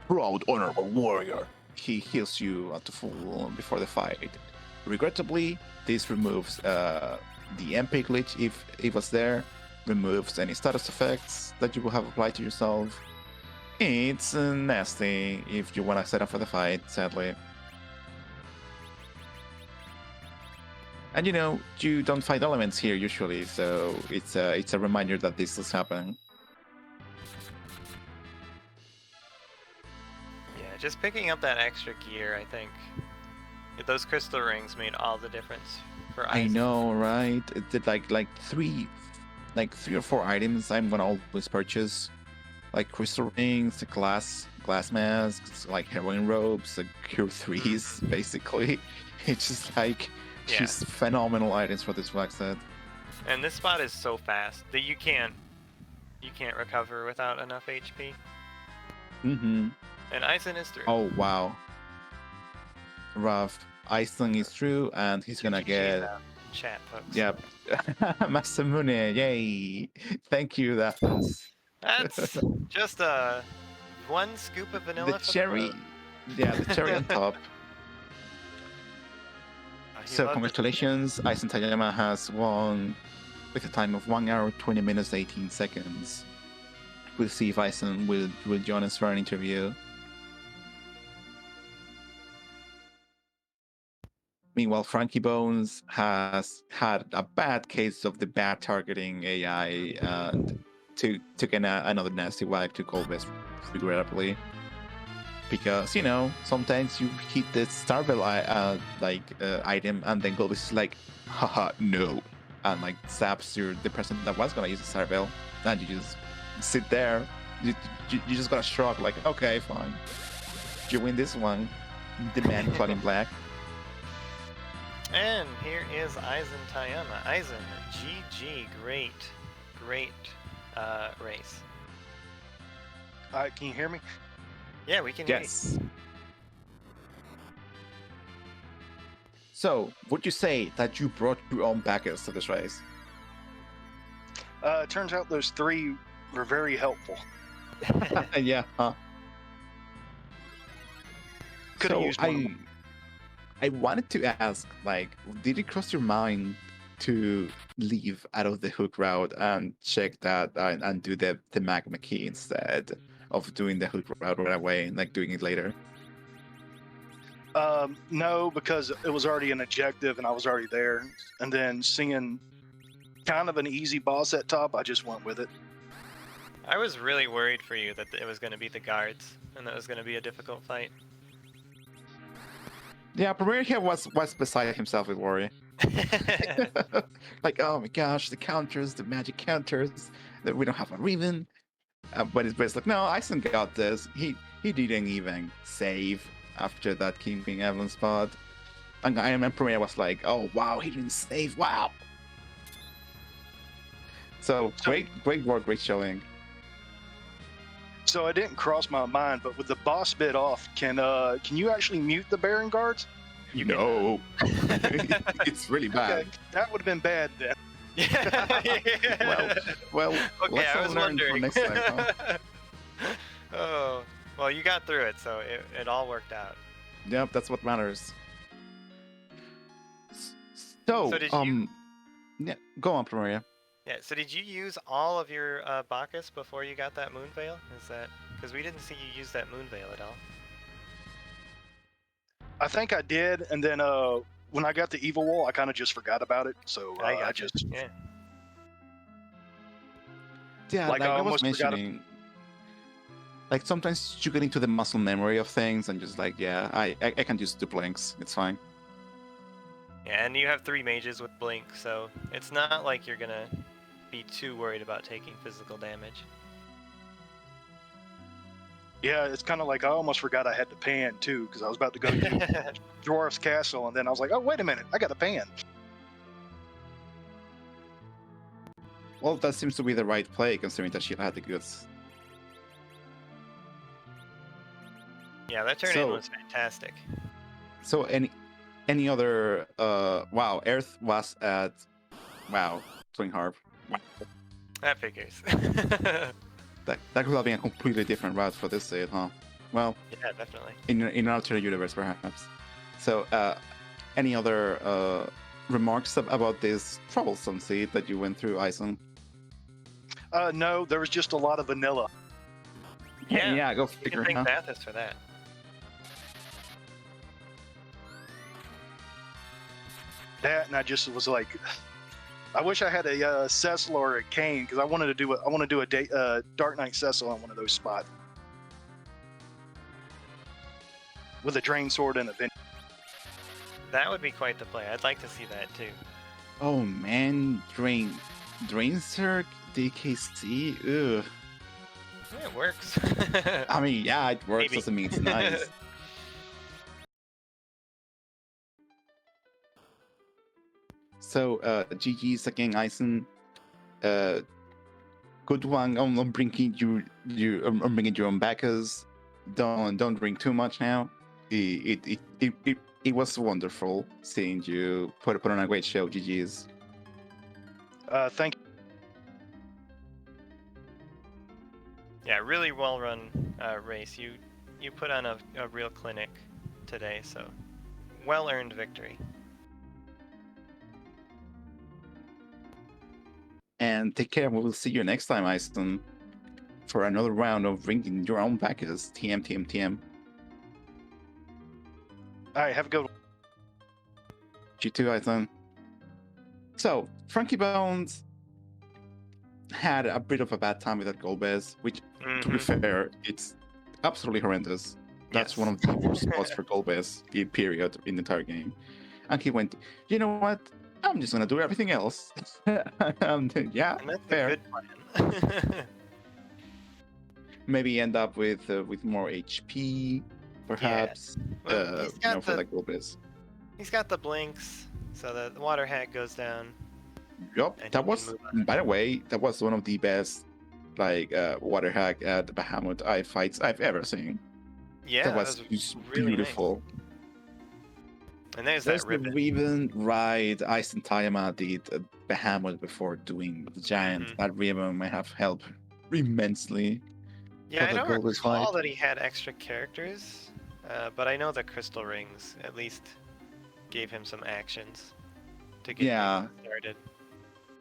proud, honorable warrior, he heals you at the full before the fight. Regrettably, this removes the MP glitch if it was there, removes any status effects that you will have applied to yourself. It's nasty if you want to set up for the fight, sadly. And you don't fight elements here usually, so it's a reminder that this is happening. just picking up that extra gear, I think. Those crystal rings made all the difference for Eizan. I know, right? It did like three or four items I'm gonna always purchase, like crystal rings, the glass masks, like heroin robes, the cure threes, basically. It's just like just phenomenal items for this flag set. And this spot is so fast that you can't recover without enough HP. Mm-hmm. And Eizan is through. Oh wow. Rough. Eizan is through, and he's gonna get chat, folks. Yep. Masamune, yay! Thank you. That's just one scoop of vanilla. The cherry, the cherry on top. So congratulations, Eizan Tayama has won with a time of 1 hour 20 minutes 18 seconds. We'll see if Eizan will join us for an interview. Meanwhile, frankiebones has had a bad case of the bad targeting AI and took another nasty whack to Colbest regrettably. Because, sometimes you hit the Starvel item and then Colbest is like, haha, no. And zaps the person that was going to use the Starvel. And you just sit there. You just got to shrug like, okay, fine. You win this one. The man clad in black. And here is Eizan Tayama. Eizan, GG, great race. Can you hear me? Yeah, we can hear you. So, would you say that you brought your own Bacchus to this race? It turns out those three were very helpful. Yeah, huh? Could have used one. I wanted to ask, did it cross your mind to leave out of the hook route and check that and do the magma key instead of doing the hook route right away and doing it later? No, because it was already an objective and I was already there. And then seeing kind of an easy boss at top, I just went with it. I was really worried for you that it was going to be the guards and that it was going to be a difficult fight. Yeah, Premier here was beside himself with worry. Oh my gosh, the counters, the magic counters, that we don't have a Riven. But it's like, no, Eizan got this. He didn't even save after that King Eblan spot. And I remember Premier was like, oh wow, he didn't save, wow. So great work, great showing. So it didn't cross my mind, but with the boss bit off, can you actually mute the Baron guards? No. It's really bad. Okay, that would have been bad then. Well, okay, I was wondering. For next time, huh? Oh, well, you got through it, so it all worked out. Yep, that's what matters. So did you... Yeah, go on, Primaria. Yeah, so did you use all of your Bacchus before you got that Moon Veil? Is that... Because we didn't see you use that Moon Veil at all. I think I did, and then when I got the Evil Wall, I kind of just forgot about it, so I just... Yeah. Yeah, like I was mentioning, sometimes you get into the muscle memory of things and just yeah, I can just do blinks, it's fine. Yeah, and you have 3 mages with blink, so it's not like you're gonna be too worried about taking physical damage. Yeah, it's kind of like I almost forgot I had to pan too, because I was about to go to Dwarf's Castle, and then I was like, oh, wait a minute, I got to pan. Well, that seems to be the right play, considering that she had the goods. Yeah, that turn-in was fantastic. So any other wow, Earth was at Twin Harp. Wow. That figures. That could have been a completely different route for this seed, huh? Well, yeah, definitely. In an alternate universe, perhaps. So, any other remarks about this troublesome seed that you went through, Eizan? No, there was just a lot of vanilla. Yeah, go figure. You can thank Bacchus for that. That, and I just was like, I wish I had a Cecil or a Kane, because I want to do a Dark Knight Cecil on one of those spots. with a drain sword and a Vinny. That would be quite the play. I'd like to see that too. Oh man, Drain Circ, DKC. Ugh. Yeah, it works. I mean, yeah, it works. Maybe. Doesn't mean it's nice. So, GG's again, Eizan. Good one. I'm bringing I'm bringing your own Bacchus. Don't drink too much now. It was wonderful seeing you put on a great show. GG's. Thank you. Yeah, really well run race. You put on a real clinic today, so well earned victory. And take care. We will see you next time, Eizan, for another round of bringing your own Bacchus. TM. All right, have a good one. You too, Eizan. So, frankiebones had a bit of a bad time with that gold base, which, to be fair, it's absolutely horrendous. That's one of the worst spots for gold base, period, in the entire game. And he went, you know what? I'm just gonna do everything else. Yeah, And that's fair. a good plan. Maybe end up with more HP, perhaps. Well, for that gold base. He's got the blinks, so the water hack goes down. Yup, And that you was, can move on. by the way, that was one of the best, water hack at the Bahamut fights I've ever seen. Yeah, that was just really beautiful. Nice. And there's There's that the ribbon. ribbon, right? Eizan Tayama did Bahamut before doing the giant. Mhm. That ribbon might have helped immensely. Yeah, I the don't gold is recall fight. that he had extra characters, but I know the crystal rings at least gave him some actions to get things started.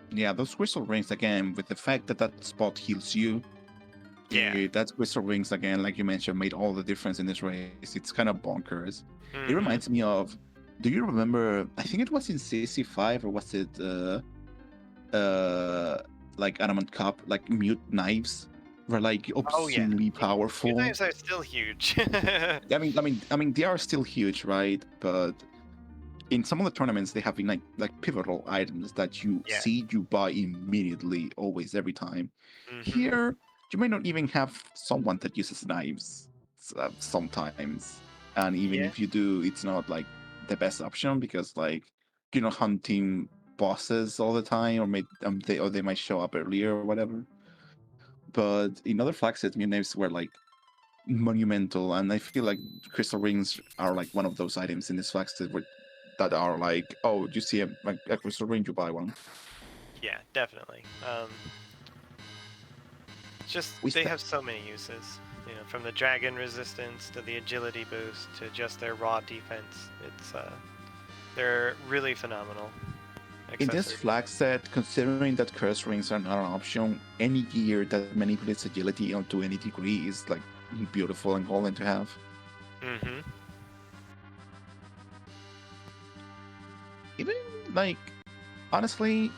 Yeah, those crystal rings again, with the fact that that spot heals you. Yeah. That crystal rings again, like you mentioned, made all the difference in this race. It's kind of bonkers. Mhm. It reminds me of. Do you remember? I think it was in CC5 or was it like Adamant Cup, like mute knives were like obscenely powerful. Your knives are still huge. I mean, they are still huge, right? But in some of the tournaments, they have been like pivotal items that you see, you buy immediately, always, every time. Here, you may not even have someone that uses knives sometimes, and even if you do, it's not like the best option because like you're not hunting bosses all the time, or they might show up earlier or whatever. But in other flag sets, knives were like monumental, and I feel like crystal rings are like one of those items in this flag set that are like, oh, you see a crystal ring, you buy one. Yeah, definitely. Just they have so many uses. You know, from the dragon resistance to the agility boost to just their raw defense. It's they're really phenomenal. In this flag set, considering that curse rings are not an option, any gear that manipulates agility to any degree is like beautiful and golden to have. Even like, honestly,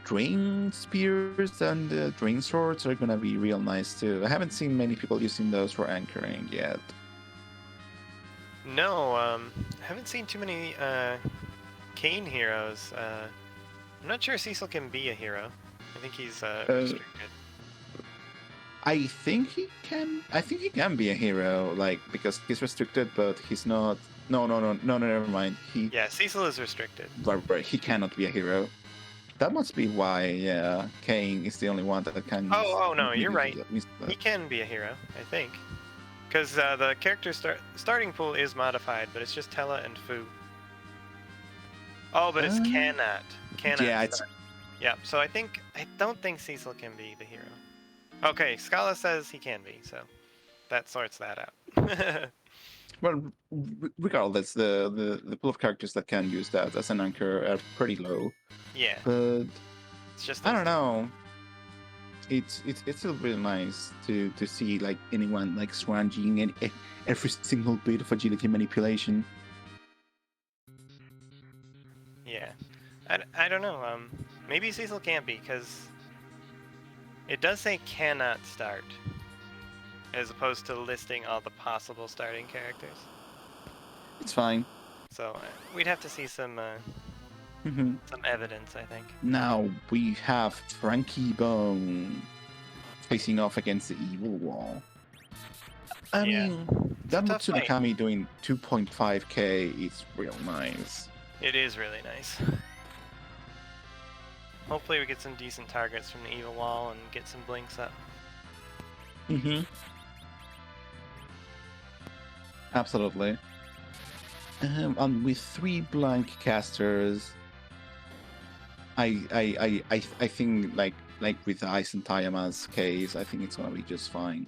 drain spears and drain swords are gonna be real nice too. I haven't seen many people using those for anchoring yet. No, I haven't seen too many Kane heroes. I'm not sure Cecil can be a hero. I think he's restricted. I think he can be a hero, like, because he's restricted, but he's not. No, never mind. Yeah, Cecil is restricted. Right, he cannot be a hero. That must be why, yeah, Kane is the only one that can. Oh no, you're right. He can be a hero, I think. Because the character starting pool is modified, but it's just Tella and Fu. Oh, but it's cannot. Yeah, it's. Yeah, so I don't think Cecil can be the hero. Okay, Scala says he can be, so that sorts that out. Well, regardless, the pool of characters that can use that as an anchor are pretty low. Yeah. But it's just I don't know. It's still really nice to see like anyone like swanging every single bit of agility manipulation. Yeah, I don't know. Maybe Cecil can't be because it does say cannot start. as opposed to listing all the possible starting characters. It's fine. So we'd have to see some Mhm. some evidence, I think. Now we have frankiebone facing off against the evil wall. I Yeah. mean, It's a that tough fight. Mutsunakami doing 2.5k is real nice. It is really nice. Hopefully we get some decent targets from the evil wall and get some blinks up. Mm-hmm. Absolutely. And with 3 blank casters, I think like with Eizan Tayama's case, I think it's gonna be just fine.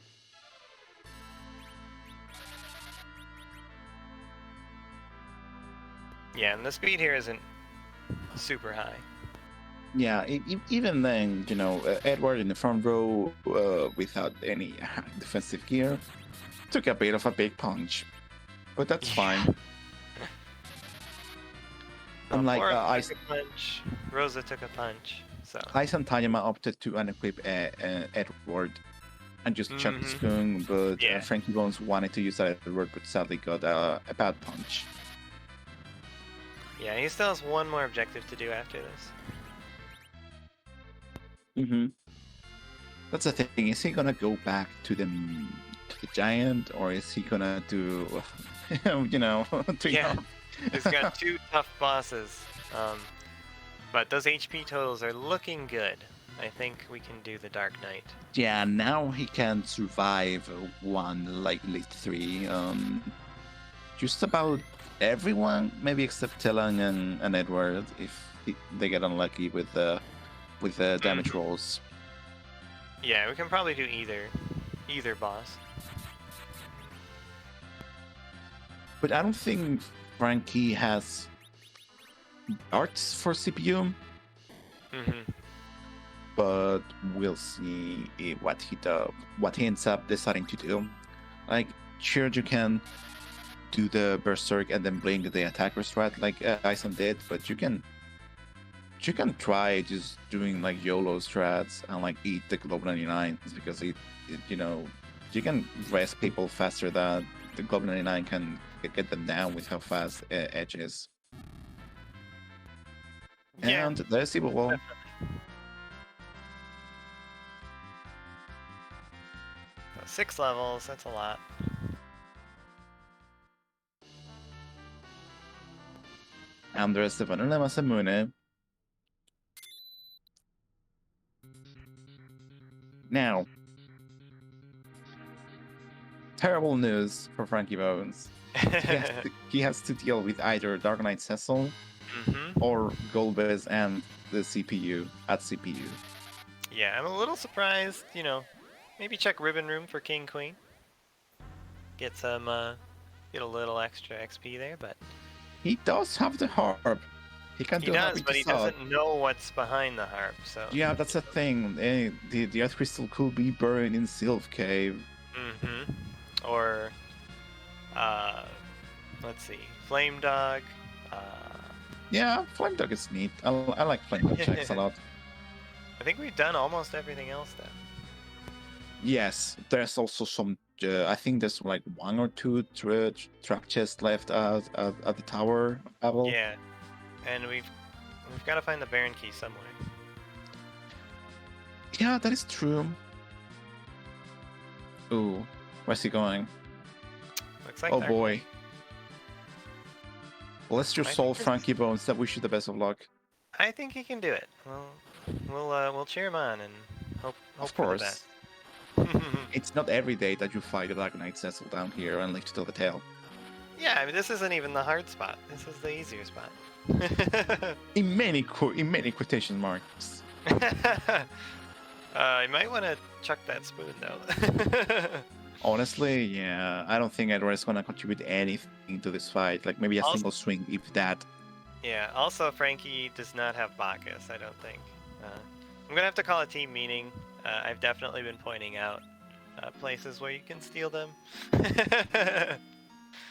Yeah, and the speed here isn't super high. Yeah, even then, Edward in the front row without any defensive gear took a bit of a big punch, but that's fine. Unlike Flora took a punch, Rosa took a punch, so Eizan Tayama opted to unequip Edward and just chuck the spoon, but frankiebones wanted to use that Edward, but sadly got a bad punch. Yeah, he still has one more objective to do after this. Mm-hmm. That's the thing. Is he gonna go back to the giant, or is he gonna do, He's got 2 tough bosses, but those HP totals are looking good. I think we can do the Dark Knight. Yeah, now he can survive 1, like Elite 3. Just about everyone, maybe except Telan and Edward, if they get unlucky with the damage rolls. Yeah, we can probably do either boss. But I don't think Frankie has darts for CPU. Mm-hmm. But we'll see what he ends up deciding to do. Like, sure, you can do the berserk and then blink the attacker strat like Eizan did, but you can try just doing like YOLO strats and like eat the Globe 99s, because it you can rest people faster than the Globe 99 can get them down with how fast Edge is. Yeah. And there's Evil Wall. 6 levels, that's a lot. And the rest of Vanilla Masamune. Now, terrible news for frankiebones. He has to deal with either Dark Knight Cecil or Golbez and the CPU at CPU. Yeah, I'm a little surprised, maybe check Ribbon Room for King Queen. Get a little extra XP there, but he does have the harp. He can do does, but he doesn't know what's behind the harp, so... Yeah, that's the thing. The Earth Crystal could be buried in Sylph Cave. Or, let's see, Flame Dog. Yeah, Flame Dog is neat. I like Flame Dog checks a lot. I think we've done almost everything else, then. Yes, there's also some... I think there's like 1 or 2 trap chests left at the tower level. Yeah, and we've got to find the Baron Key somewhere. Yeah, that is true. Ooh, where's he going? Looks like boy. Bless your soul, frankiebones. That wish you the best of luck. I think he can do it. We'll cheer him on and hope of for course. the best. It's not every day that you fight a Dark Knight Cecil down here and live to tell the tale. Yeah, I mean, this isn't even the hard spot. This is the easier spot. in many quotation marks. You might want to chuck that spoon, though. Honestly, yeah. I don't think Edward is going to contribute anything to this fight. Like, maybe a single swing, if that. Yeah, also, Frankie does not have Bacchus, I don't think. I'm going to have to call a team meeting. I've definitely been pointing out places where you can steal them.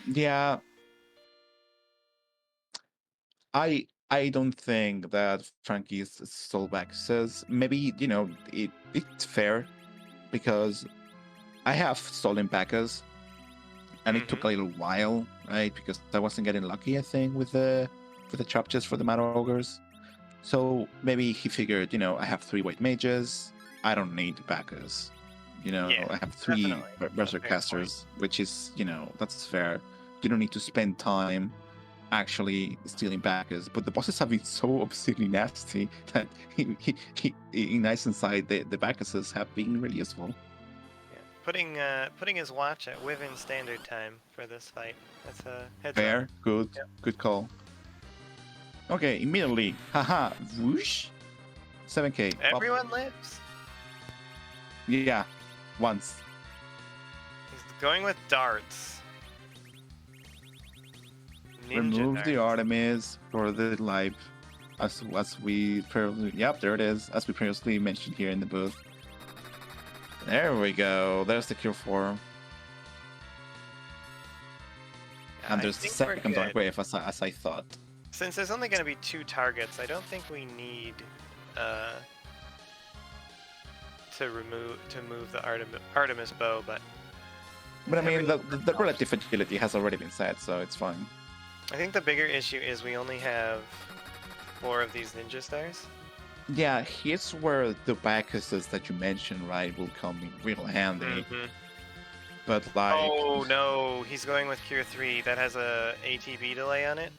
Yeah. I don't think that Frankie stole Bacchus. Maybe, it's fair, because I have stolen Bacchus, and it took a little while, right? Because I wasn't getting lucky, I think, with the chop chest for the Mad Ogres. So maybe he figured, I have 3 white mages. I don't need Bacchus. Yeah, I have 3 definitely. berserk Fair casters, which is, that's fair. You don't need to spend time actually stealing Bacchus. But the bosses have been so obscenely nasty that in Ice Inside, the Bacchuses have been really useful. Yeah. Putting his watch at Wyvern standard time for this fight. That's a heads Fair, up. good, Yep. good call. Okay, immediately, haha, whoosh, 7k. Pop. Everyone lives. Yeah, once. He's going with darts. Ninja Remove the darts. Artemis for the life, as we previously. Yep, there it is. As we previously mentioned here in the booth. There we go. There's the cure for. And there's the second dark wave, as I thought. Since there's only going to be 2 targets, I don't think we need to move the Artemis bow, but I mean, the relative agility has already been set, so it's fine. I think the bigger issue is we only have 4 of these ninja stars. Yeah, here's where the Bacchuses that you mentioned, right, will come in real handy. But like... Oh no, he's going with Cure 3. That has a ATB delay on it.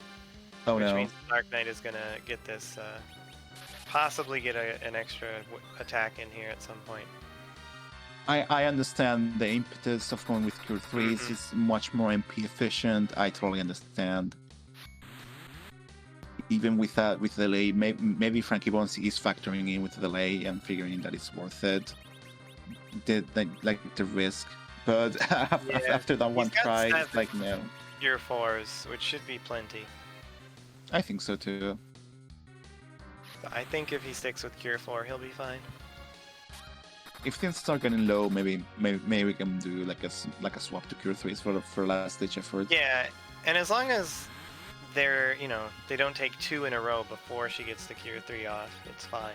Oh which no. means Dark Knight is gonna get this, possibly get an extra attack in here at some point. I understand the impetus of going with Cure 3s. It's much more MP efficient. I totally understand. Even with that, with the delay, maybe frankiebones is factoring in with the delay and figuring that it's worth it. The risk. But after that one try, it's like, no. Cure 4s, which should be plenty. I think so too. I think if he sticks with Cure 4, he'll be fine. If things start getting low, maybe we can do like a swap to Cure 3s for last ditch effort. Yeah, and as long as they're they don't take 2 in a row before she gets the Cure 3 off, it's fine.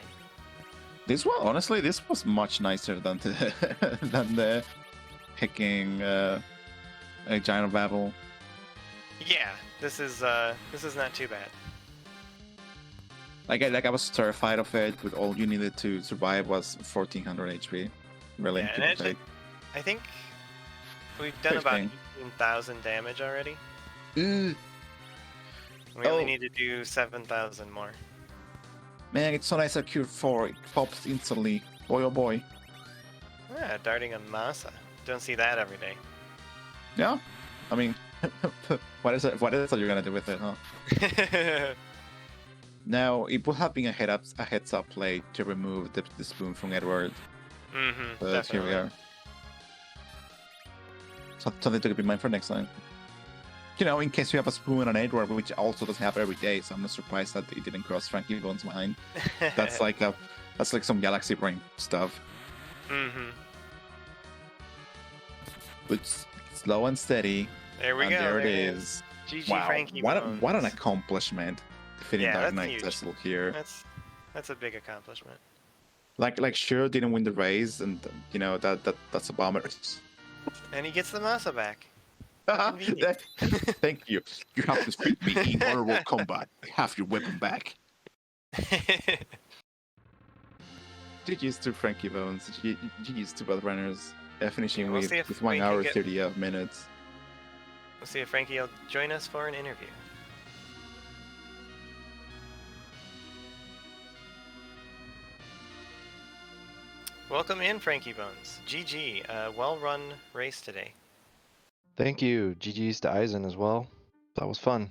This was much nicer than the picking a giant battle. Yeah, this is not too bad. Like I was terrified of it, but all you needed to survive was 1400 HP. Really, yeah, and I think we've done about 18,000 damage already. We only need to do 7,000 more. Man, it's so nice that Cure 4 it pops instantly. Boy, oh boy. Yeah, darting a Masa. Don't see that every day. Yeah, I mean, what is it you're gonna do with it, huh? Now, it would have been a heads up play to remove the spoon from Edward. But here we are. Something to keep in mind for next time. In case you have a spoon on Edward, which also doesn't happen every day, so I'm not surprised that it didn't cross frankiebones' mind. That's like some galaxy brain stuff. But slow and steady. There we go. There it is. GG wow, frankiebones. what an accomplishment! Defeating Dark Knight Cecil here. That's a big accomplishment. Like sure didn't win the race, and that's a bummer. And he gets the Masa back. Thank you. You have to defeat me in honorable combat. Have your weapon back. GG's to frankiebones. GG's to both runners. Finishing with 1 hour 30 minutes. We'll see if Frankie will join us for an interview. Welcome in, frankiebones. GG. Well-run race today. Thank you. GG's to Eizan as well. That was fun.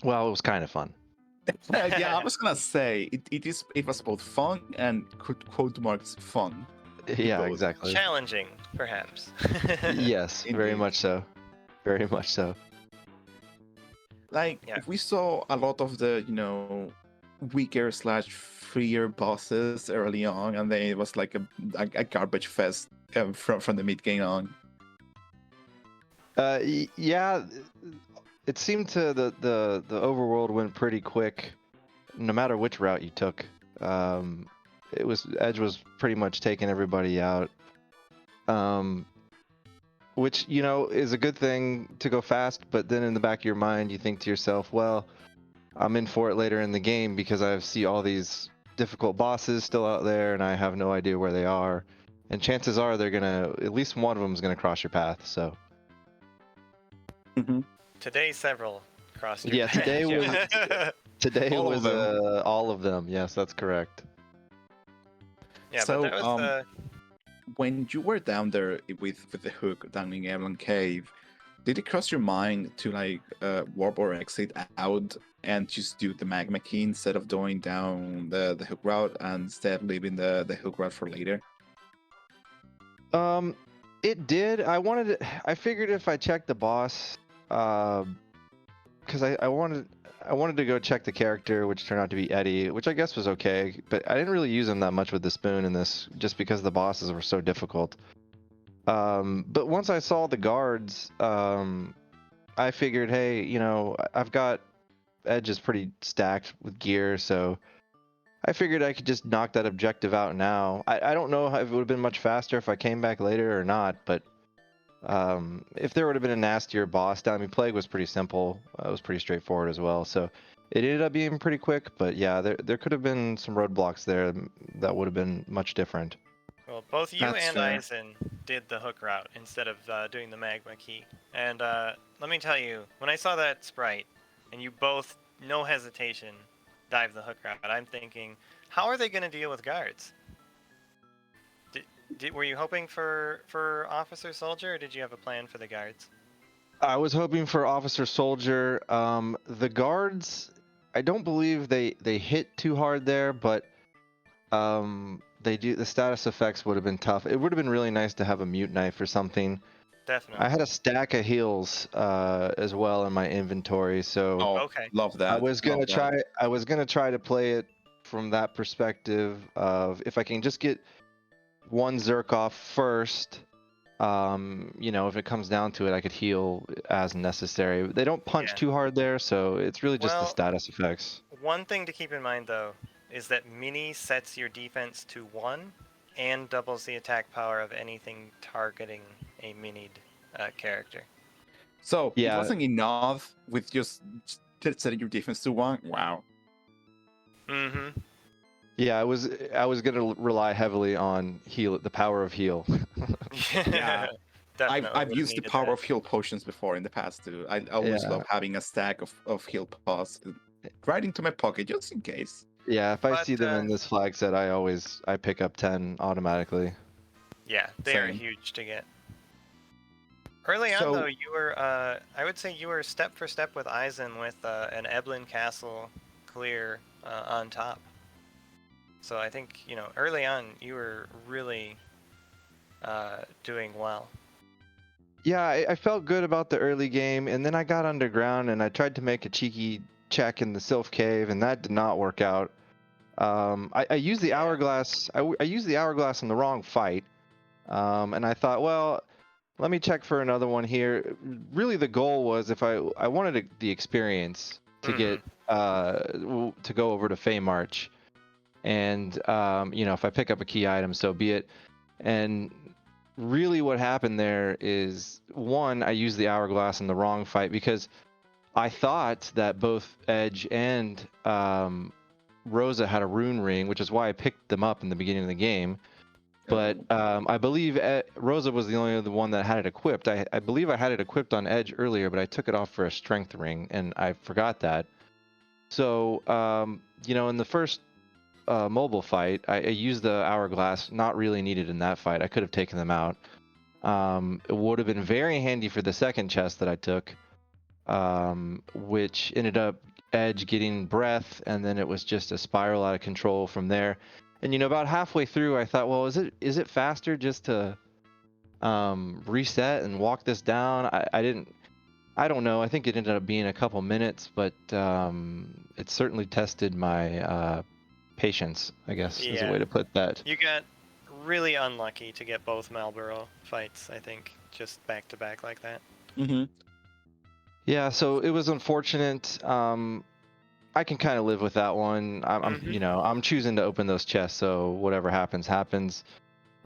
Well, it was kind of fun. Yeah, I was gonna say it was both fun and quote marks fun. Yeah, exactly. Challenging, perhaps. Yes, very much so. Very much so. Like we saw a lot of the weaker / freer bosses early on, and then it was like a garbage fest from the mid game on. Yeah, it seemed to the overworld went pretty quick, no matter which route you took. Edge was pretty much taking everybody out which, you know, is a good thing to go fast, but then in the back of your mind, you think to yourself, well, I'm in for it later in the game because I see all these difficult bosses still out there and I have no idea where they are. And chances are they're gonna, at least one of them is gonna cross your path, so. Today, several crossed your Yeah, path. today All of was them. all of them. Yes, that's correct. Yeah, So, but that was when you were down there with the hook down in Eblan Cave, did it cross your mind to like warp or exit out and just do the magma key instead of going down the hook route and instead leaving the hook route for later? It did. I figured if I checked the boss, because I wanted to go check the character, which turned out to be Eddie, which I guess was okay, but I didn't really use him that much with the spoon in this, just because the bosses were so difficult. But once I saw the guards, I figured, hey, you know, I've got Edge is pretty stacked with gear, so I figured I could just knock that objective out now. I don't know if it would have been much faster if I came back later or not, but if there would have been a nastier boss down, I mean, Plague was pretty simple. It was pretty straightforward as well, so it ended up being pretty quick. But yeah, there could have been some roadblocks there that would have been much different. well, both you That's and fair. Eizan did the hook route instead of doing the magma key. And let me tell you, when I saw that sprite, and you both, no hesitation, dive the hook route, I'm thinking, how are they going to deal with guards? Were you hoping for Officer Soldier, or did you have a plan for the guards? I was hoping for Officer Soldier. The guards, I don't believe they hit too hard there, but they do. The status effects would have been tough. It would have been really nice to have a mute knife or something. Definitely. I had a stack of heals as well in my inventory, so Oh, Okay. love that. I was gonna love that. try. I was gonna try to play it from that perspective of if I can just get one Zerk off first. You know, if it comes down to it, I could heal as necessary. They don't punch Yeah. too hard there, so it's really just the Well- status effects. One thing to keep in mind, though, is that Mini sets your defense to 1 and doubles the attack power of anything targeting a minied character. So it Yeah. wasn't enough with just setting your defense to 1. Wow. Mm-hmm. Yeah, I was gonna rely heavily on heal, the power of heal. Yeah. Definitely I've would've used the needed power that. of heal potions before in the past too. I always Yeah. love having a stack of heal pods right into my pocket just in case. Yeah, if I But, see them in this flag set, I pick up 10 automatically. Yeah, they are Same. huge to get. Early on, So- though, you were, I would say you were step for step with Eizan with an Eblan Castle clear on top. So I think, you know, early on, you were really doing well. Yeah, I felt good about the early game, and then I got underground and I tried to make a cheeky check in the Sylph Cave, and that did not work out. I used the Yeah. hourglass. I used the hourglass in the wrong fight, and I thought, well, let me check for another one here. Really, the goal was if I wanted the experience to get to go over to Fey March, and you know, if I pick up a key item, so be it. And really, what happened there is one, I used the hourglass in the wrong fight because I thought that both Edge and Rosa had a rune ring, which is why I picked them up in the beginning of the game. But I believe Rosa was the only one that had it equipped. I believe I had it equipped on Edge earlier, but I took it off for a strength ring, and I forgot that. So, you know, in the first mobile fight, I used the hourglass, not really needed in that fight. I could have taken them out. It would have been very handy for the second chest that I took, which ended up Edge getting breath, and then it was just a spiral out of control from there. And you know, about halfway through, I thought, well, is it faster just to reset and walk this down? I don't know. I think it ended up being a couple minutes, but it certainly tested my patience, I guess, is a Yeah. way to put that. You got really unlucky to get both Marlboro fights, I think, just back to back like that. Mm-hmm. Yeah, so it was unfortunate. I can kind of live with that one. I'm Mhm. you know, I'm choosing to open those chests, so whatever happens, happens.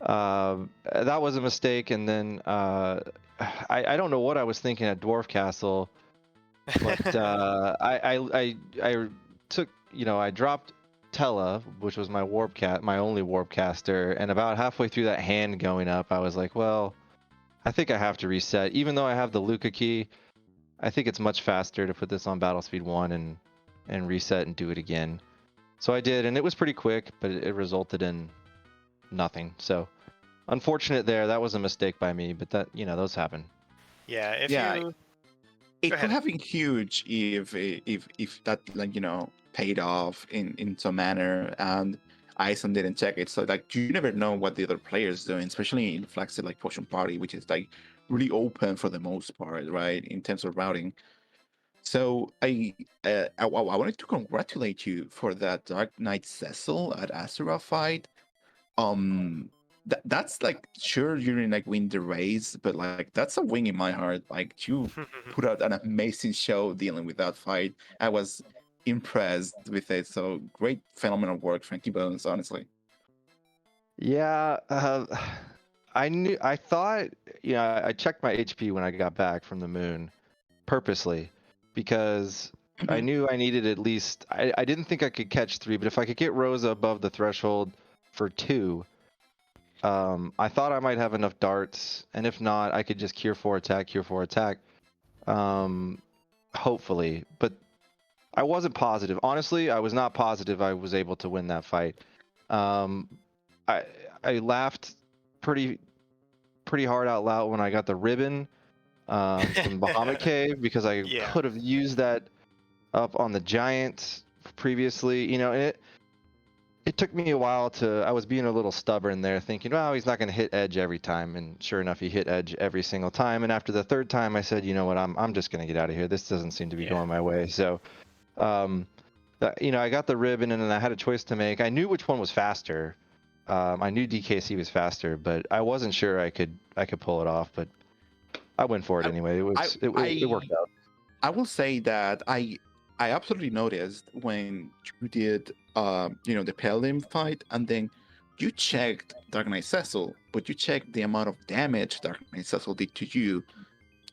That was a mistake, and then I don't know what I was thinking at Dwarf Castle, but I took, I dropped Tella, which was my only warp caster, and about halfway through that hand going up, I was like, well, I think I have to reset. Even though I have the Luca key, I think it's much faster to put this on battle speed 1 and reset and do it again. So I did, and it was pretty quick, but it resulted in nothing. So unfortunate there. That was a mistake by me, but that, those happen. Yeah, if Yeah, you It Go could ahead. have been huge if that paid off in some manner, and Eizan didn't check it. So like you never know what the other player's doing, especially in Flaxseed like Potion Party, which is like really open for the most part, right, in terms of routing. So I wanted to congratulate you for that Dark Knight Cecil at Asura fight. That's like, sure, you didn't like win the race, but like that's a win in my heart. Like you put out an amazing show dealing with that fight. I was impressed with it. So great, phenomenal work, Frankie Bones, honestly. Yeah, I thought, I checked my HP when I got back from the moon purposely because I knew I needed at least, I didn't think I could catch 3, but if I could get Rosa above the threshold for 2, I thought I might have enough darts, and if not, I could just cure 4 attack, hopefully. But I wasn't positive. Honestly, I was not positive I was able to win that fight. Um, I I laughed pretty hard out loud when I got the ribbon from Bahamut Cave because I Yeah. could have used that up on the giant previously. And it took me a while I was being a little stubborn there, thinking, well, he's not going to hit edge every time, and sure enough, he hit edge every single time. And after the third time, I said, you know what, I'm just going to get out of here. This doesn't seem to be Yeah. going my way. So, I got the ribbon, and then I had a choice to make. I knew which one was faster. I knew DKC was faster, but I wasn't sure I could pull it off. But I went for it I- anyway. It worked out. I will say that I absolutely noticed when you did the Paladin fight, and then you checked Dark Knight Cecil, but you checked the amount of damage Dark Knight Cecil did to you,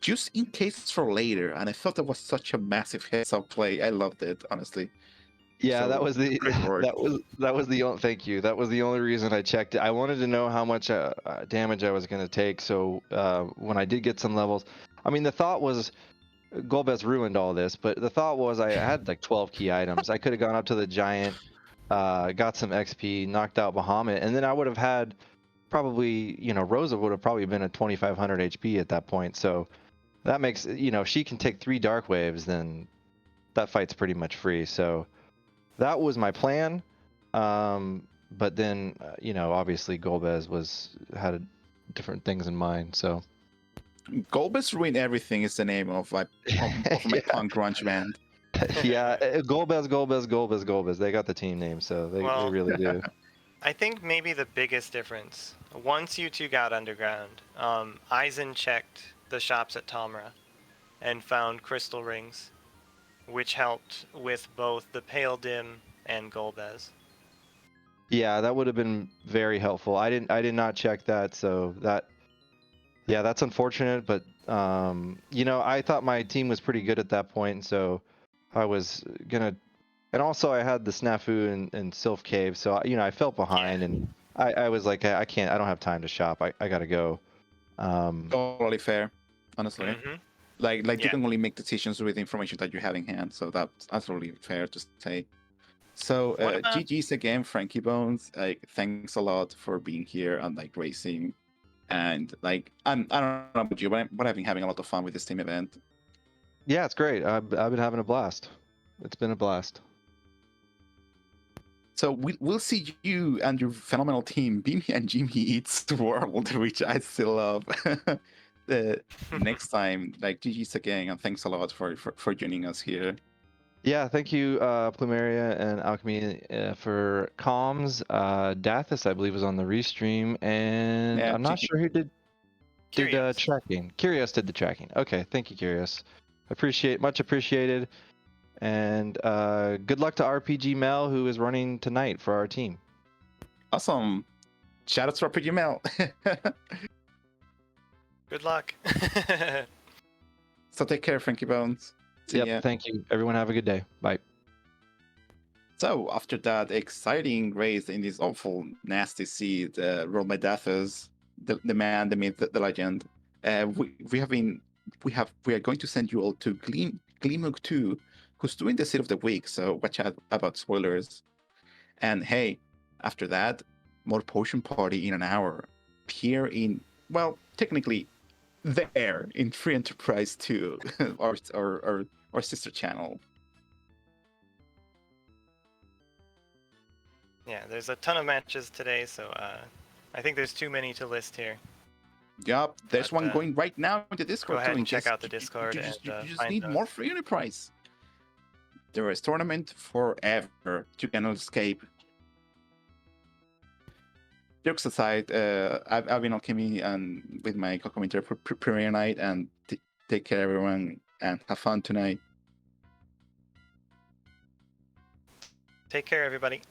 just in case for later. And I thought that was such a massive heads up play. I loved it, honestly. Yeah, So that was the great work. that was the only, thank you. That was the only reason I checked it. I wanted to know how much damage I was going to take. So when I did get some levels, I mean, the thought was Golbez ruined all this, but the thought was I had like 12 key items. I could have gone up to the giant, got some XP, knocked out Bahamut, and then I would have had probably, Rosa would have probably been at 2500 HP at that point. So that makes, if she can take 3 dark waves, then that fight's pretty much free. So that was my plan. But then, obviously Golbez had different things in mind. So Golbez Ruin Everything is the name of my yeah, punk grunge band. yeah, Golbez. They got the team name, so they Well, really do. I think maybe the biggest difference, once you two got underground, Eizan checked the shops at Tamra and found crystal rings, which helped with both the Pale Dim and Golbez. Yeah, that would have been very helpful. I did not check that, so that's unfortunate. But I thought my team was pretty good at that point, so I was gonna. And also, I had the snafu in Sylph Cave, so I felt behind, and I was like, I can't. I don't have time to shop. I gotta go. Totally fair, honestly. Mm-hmm. Like you Yeah. can only make decisions with the information that you have in hand, so that's absolutely fair to say. So What about- GG's again, Frankie Bones. Like, thanks a lot for being here and like racing, and like I don't know about you, but I've been having a lot of fun with this team event. Yeah, it's great. I've been having a blast. It's been a blast. So we'll see you and your phenomenal team, Bimmy and Jimmy Eats World, which I still love. The next time, like GG's again, and thanks a lot for joining us here. Yeah, thank you, Plumeria and Alchemy for comms. Dathis, I believe, was on the restream, and Yeah, I'm not sure who did Curious. tracking. Curious did the tracking. Okay, thank you, Curious. Much appreciated, and good luck to RPG Mel, who is running tonight for our team. Awesome. Shout out to our Email. Good luck. So take care, Frankie Bones. See ya. Yep. Thank you. Everyone have a good day. Bye. So after that exciting race in this awful, nasty sea, the Roll My Deathers, the man, the myth, the legend, we are going to send you all to Gleamuk 2, who's doing the seed of the week. So watch out about spoilers. And hey, after that, more potion party in an hour. Here in, well, technically, there in Free Enterprise 2, our sister channel. Yeah, there's a ton of matches today, so I think there's too many to list here. Yup, there's But, one going right now in the Discord. Go ahead too, and check case out the Discord you and just find need those. more Free Enterprise. There is tournament forever. You cannot escape. Jokes aside, I've been Alchemy and with my co-commentator for premiere night, and take care everyone and have fun tonight. Take care, everybody.